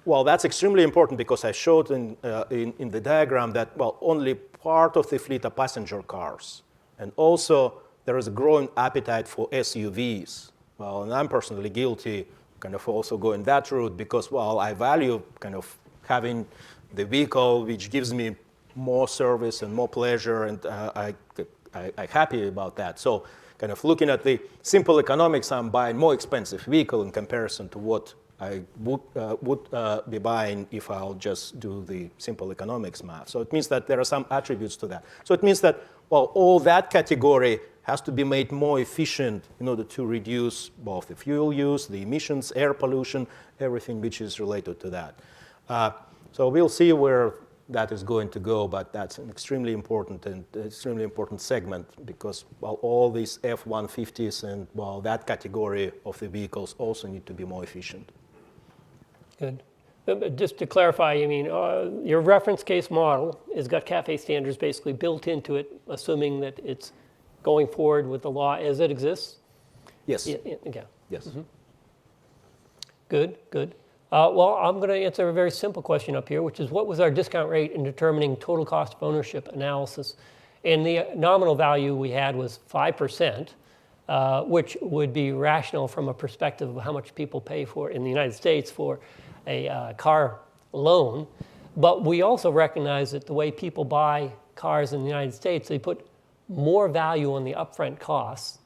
well, that's extremely important because I showed in the diagram that, well, only part of the fleet are passenger cars. And also, there is a growing appetite for SUVs. Well, and I'm personally guilty kind of also going that route because, well, I value kind of having the vehicle which gives me more service and more pleasure, and I'm happy about that. So kind of looking at the simple economics, I'm buying more expensive vehicle in comparison to what I would be buying if I'll just do the simple economics math. So it means that there are some attributes to that. So it means that, well, all that category has to be made more efficient in order to reduce both the fuel use, the emissions, air pollution, everything which is related to that. So we'll see where that is going to go, but that's an extremely important segment because, well, all these F-150s and, well, that category of the vehicles also need to be more efficient. Good. But just to clarify, I mean, your reference case model has got CAFE standards basically built into it, assuming that it's going forward with the law as it exists? Yes. Yeah. Yes. Mm-hmm. Good, good. Well, I'm going to answer a very simple question up here, which is what was our discount rate in determining total cost of ownership analysis? And the nominal value we had was 5%, which would be rational from a perspective of how much people pay for in the United States for a car loan. But we also recognize that the way people buy cars in the United States, they put more value on the upfront costs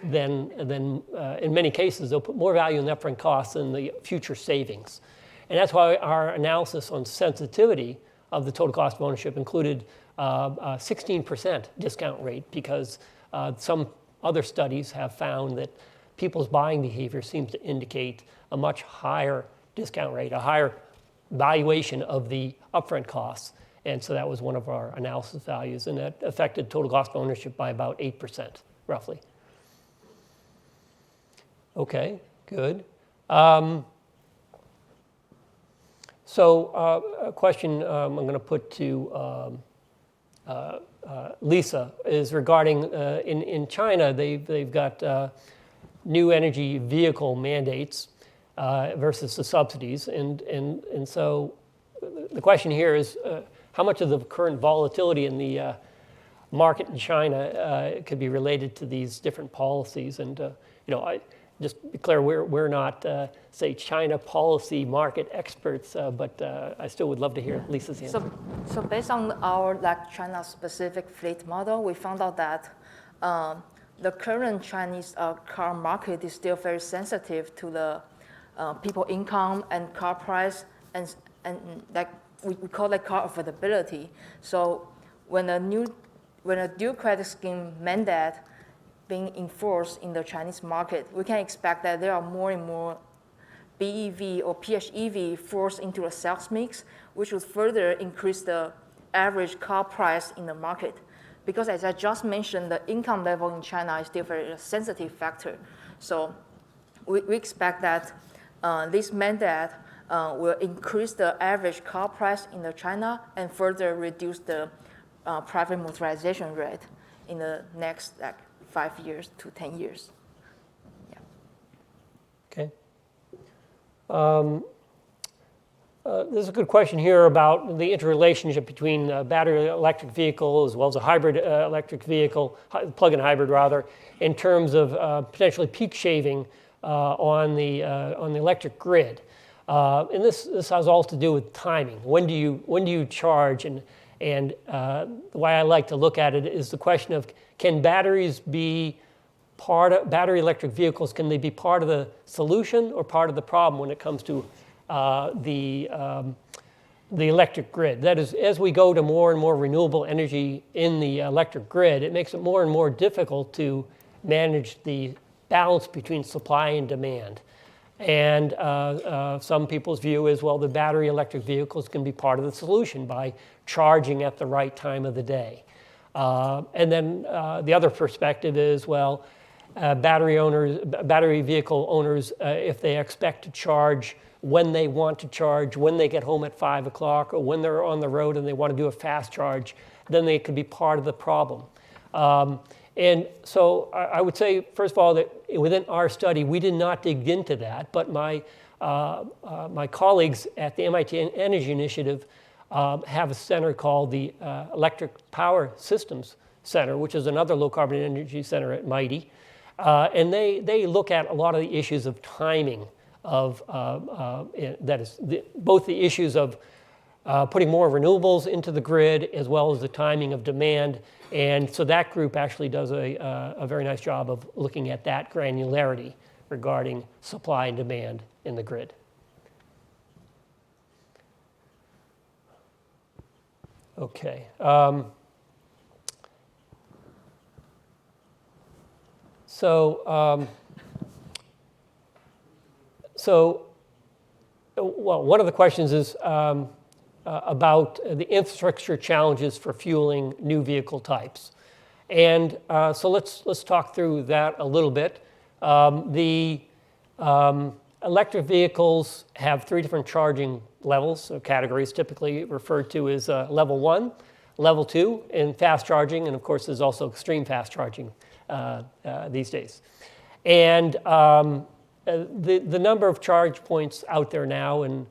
than in many cases, they'll put more value in the upfront costs than the future savings. And that's why our analysis on sensitivity of the total cost of ownership included a 16% discount rate because some other studies have found that people's buying behavior seems to indicate a much higher discount rate, a higher valuation of the upfront costs. And so that was one of our analysis values, and that affected total cost of ownership by about 8%, roughly. Okay, good. So a question I'm going to put to Lisa is regarding in China, they've got new energy vehicle mandates versus the subsidies. And so the question here is how much of the current volatility in the market in China could be related to these different policies? And just be clear, we're not, say, China policy market experts, but I still would love to hear Lisa's answer. So based on our China-specific fleet model, we found out that the current Chinese car market is still very sensitive to the people income and car price, and like we call that car affordability. So when a dual credit scheme mandate being enforced in the Chinese market, we can expect that there are more and more BEV or PHEV forced into the sales mix, which would further increase the average car price in the market. Because as I just mentioned, the income level in China is still a very sensitive factor. So we expect that this mandate will increase the average car price in the China and further reduce the private motorization rate in the next 5 years to 10 years. Yeah. Okay. There's a good question here about the interrelationship between battery electric vehicle as well as a hybrid electric vehicle, plug-in hybrid rather, in terms of potentially peak shaving on the electric grid. And this has all to do with timing. When do you charge? And the way I like to look at it is the question of, can batteries be battery electric vehicles, can they be part of the solution or part of the problem when it comes to the electric grid? That is, as we go to more and more renewable energy in the electric grid, it makes it more and more difficult to manage the balance between supply and demand. And some people's view is, well, the battery electric vehicles can be part of the solution by charging at the right time of the day. And then the other perspective is, well, battery vehicle owners, if they expect to charge when they want to charge, when they get home at 5 o'clock, or when they're on the road and they want to do a fast charge, then they could be part of the problem. And so I would say, first of all, that within our study, we did not dig into that, but my colleagues at the MIT Energy Initiative have a center called the Electric Power Systems Center, which is another low carbon energy center at MIT. And they look at a lot of the issues of timing of, that is, both the issues of putting more renewables into the grid as well as the timing of demand. And so that group actually does a very nice job of looking at that granularity regarding supply and demand in the grid. Okay. Well, one of the questions is about the infrastructure challenges for fueling new vehicle types. And so let's talk through that a little bit. The electric vehicles have 3 different charging levels, so categories typically referred to as level 1, level 2, and fast charging, and of course there's also extreme fast charging these days. And the number of charge points out there now in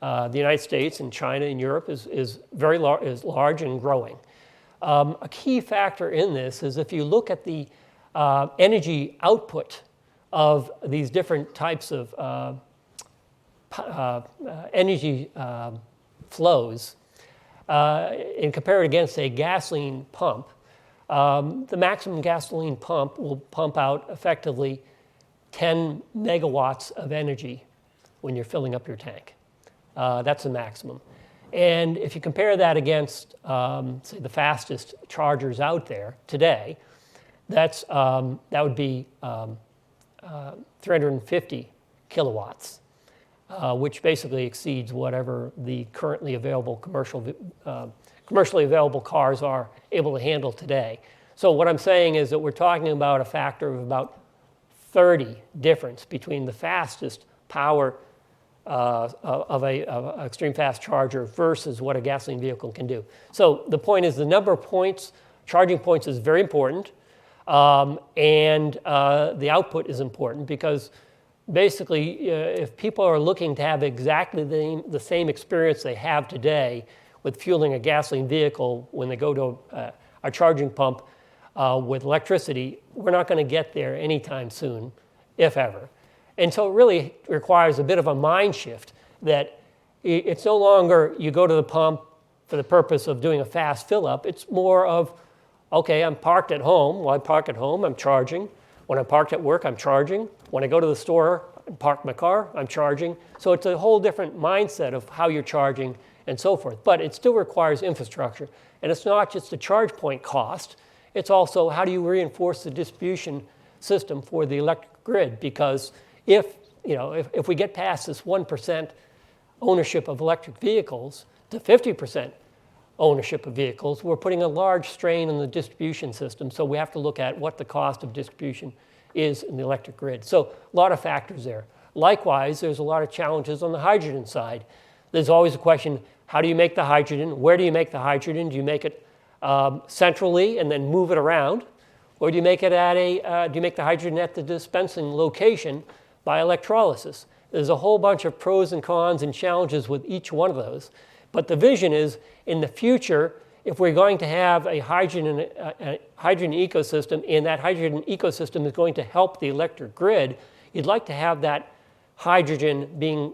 the United States and China and Europe is very large and growing. A key factor in this is if you look at the energy output of these different types of energy flows and compare it against a gasoline pump, the maximum gasoline pump will pump out effectively 10 megawatts of energy when you're filling up your tank. That's the maximum. And if you compare that against, say, the fastest chargers out there today, that would be 350 kilowatts, which basically exceeds whatever the currently available commercial commercially available cars are able to handle today. So what I'm saying is that we're talking about a factor of about 30 difference between the fastest power of an extreme fast charger versus what a gasoline vehicle can do. So the point is the number of points, charging points is very important, and the output is important because basically if people are looking to have exactly the same experience they have today with fueling a gasoline vehicle when they go to a charging pump with electricity, we're not going to get there anytime soon, if ever. And so it really requires a bit of a mind shift that it's no longer you go to the pump for the purpose of doing a fast fill up. It's more of, okay, I'm parked at home. Well, I park at home, I'm charging. When I'm parked at work, I'm charging. When I go to the store and park my car, I'm charging. So it's a whole different mindset of how you're charging and so forth. But it still requires infrastructure. And it's not just the charge point cost. It's also how do you reinforce the distribution system for the electric grid? Because if we get past this 1% ownership of electric vehicles to 50% ownership of vehicles, we're putting a large strain on the distribution system. So we have to look at what the cost of distribution is in the electric grid. So a lot of factors there. Likewise, there's a lot of challenges on the hydrogen side. There's always a question, how do you make the hydrogen? Where do you make the hydrogen? Do you make it centrally and then move it around? Or do you make it do you make the hydrogen at the dispensing location by electrolysis? There's a whole bunch of pros and cons and challenges with each one of those. But the vision is, in the future, if we're going to have a hydrogen ecosystem, and that hydrogen ecosystem is going to help the electric grid, you'd like to have that hydrogen being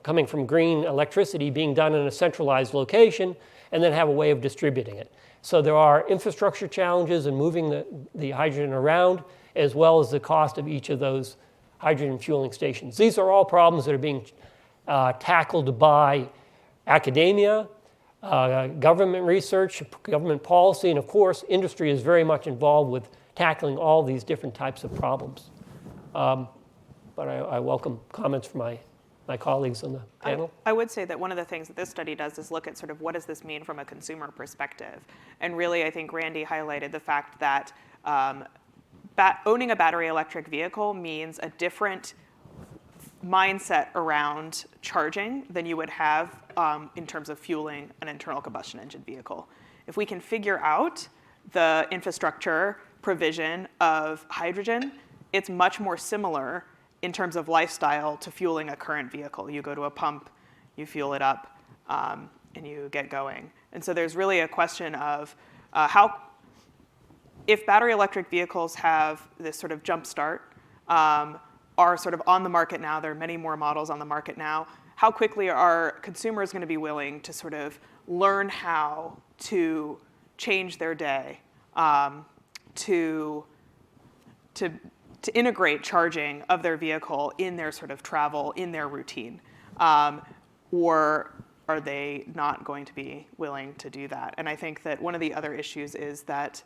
coming from green electricity being done in a centralized location, and then have a way of distributing it. So there are infrastructure challenges in moving the hydrogen around, as well as the cost of each of those hydrogen fueling stations. These are all problems that are being tackled by academia, government research, government policy, and of course, industry is very much involved with tackling all these different types of problems. But I welcome comments from my colleagues on the panel. I would say that one of the things that this study does is look at sort of what does this mean from a consumer perspective. And really, I think Randy highlighted the fact that owning a battery electric vehicle means a different mindset around charging than you would have in terms of fueling an internal combustion engine vehicle. If we can figure out the infrastructure provision of hydrogen, it's much more similar in terms of lifestyle to fueling a current vehicle. You go to a pump, you fuel it up, and you get going. And so there's really a question of if battery electric vehicles have this sort of jump start, are sort of on the market now, there are many more models on the market now, how quickly are consumers going to be willing to sort of learn how to change their day to integrate charging of their vehicle in their sort of travel, in their routine? Or are they not going to be willing to do that? And I think that one of the other issues is that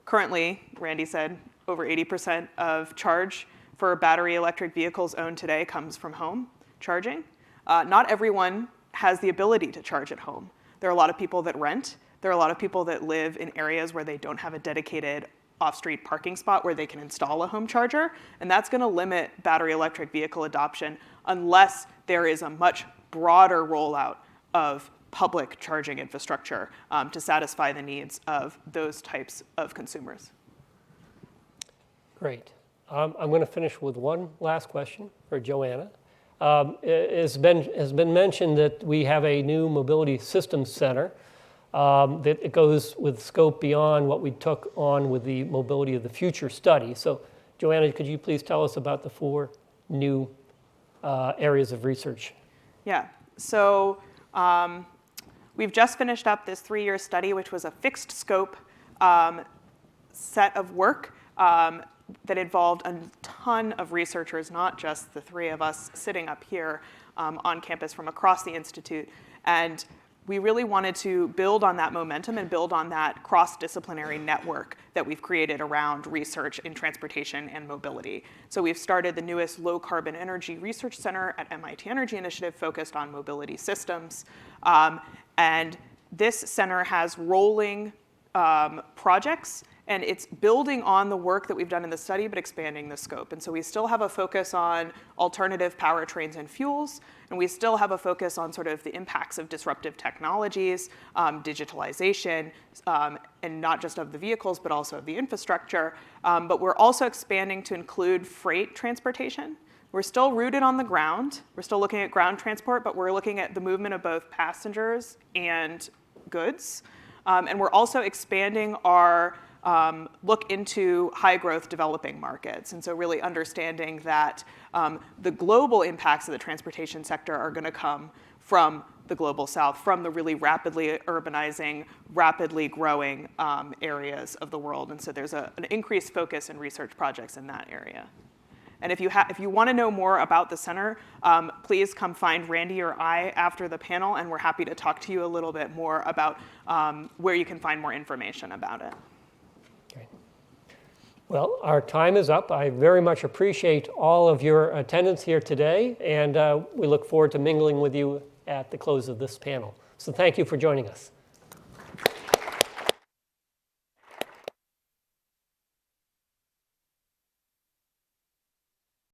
currently, Randy said, over 80% of charge for battery electric vehicles owned today comes from home charging. Not everyone has the ability to charge at home. There are a lot of people that rent. There are a lot of people that live in areas where they don't have a dedicated off-street parking spot where they can install a home charger. And that's going to limit battery electric vehicle adoption unless there is a much broader rollout of public charging infrastructure to satisfy the needs of those types of consumers. Great. I'm going to finish with one last question for Joanna. It has been mentioned that we have a new mobility systems center that it goes with scope beyond what we took on with the Mobility of the Future study. So, Joanna, could you please tell us about the 4 new areas of research? Yeah. So we've just finished up this 3-year study, which was a fixed scope set of work that involved a ton of researchers, not just the 3 of us sitting up here on campus from across the Institute. And we really wanted to build on that momentum and build on that cross-disciplinary network that we've created around research in transportation and mobility. So we've started the newest Low Carbon Energy Research Center at MIT Energy Initiative focused on mobility systems. And this center has rolling projects, and it's building on the work that we've done in the study, but expanding the scope. And so we still have a focus on alternative powertrains and fuels, and we still have a focus on sort of the impacts of disruptive technologies, digitalization, and not just of the vehicles, but also of the infrastructure. But we're also expanding to include freight transportation. We're still rooted on the ground. We're still looking at ground transport, but we're looking at the movement of both passengers and goods. And we're also expanding our look into high-growth developing markets. And so really understanding that the global impacts of the transportation sector are going to come from the global south, from the really rapidly urbanizing, rapidly growing areas of the world. And so there's an increased focus in research projects in that area. And if you want to know more about the center, please come find Randy or I after the panel, and we're happy to talk to you a little bit more about where you can find more information about it. Well, our time is up. I very much appreciate all of your attendance here today, and we look forward to mingling with you at the close of this panel. So thank you for joining us.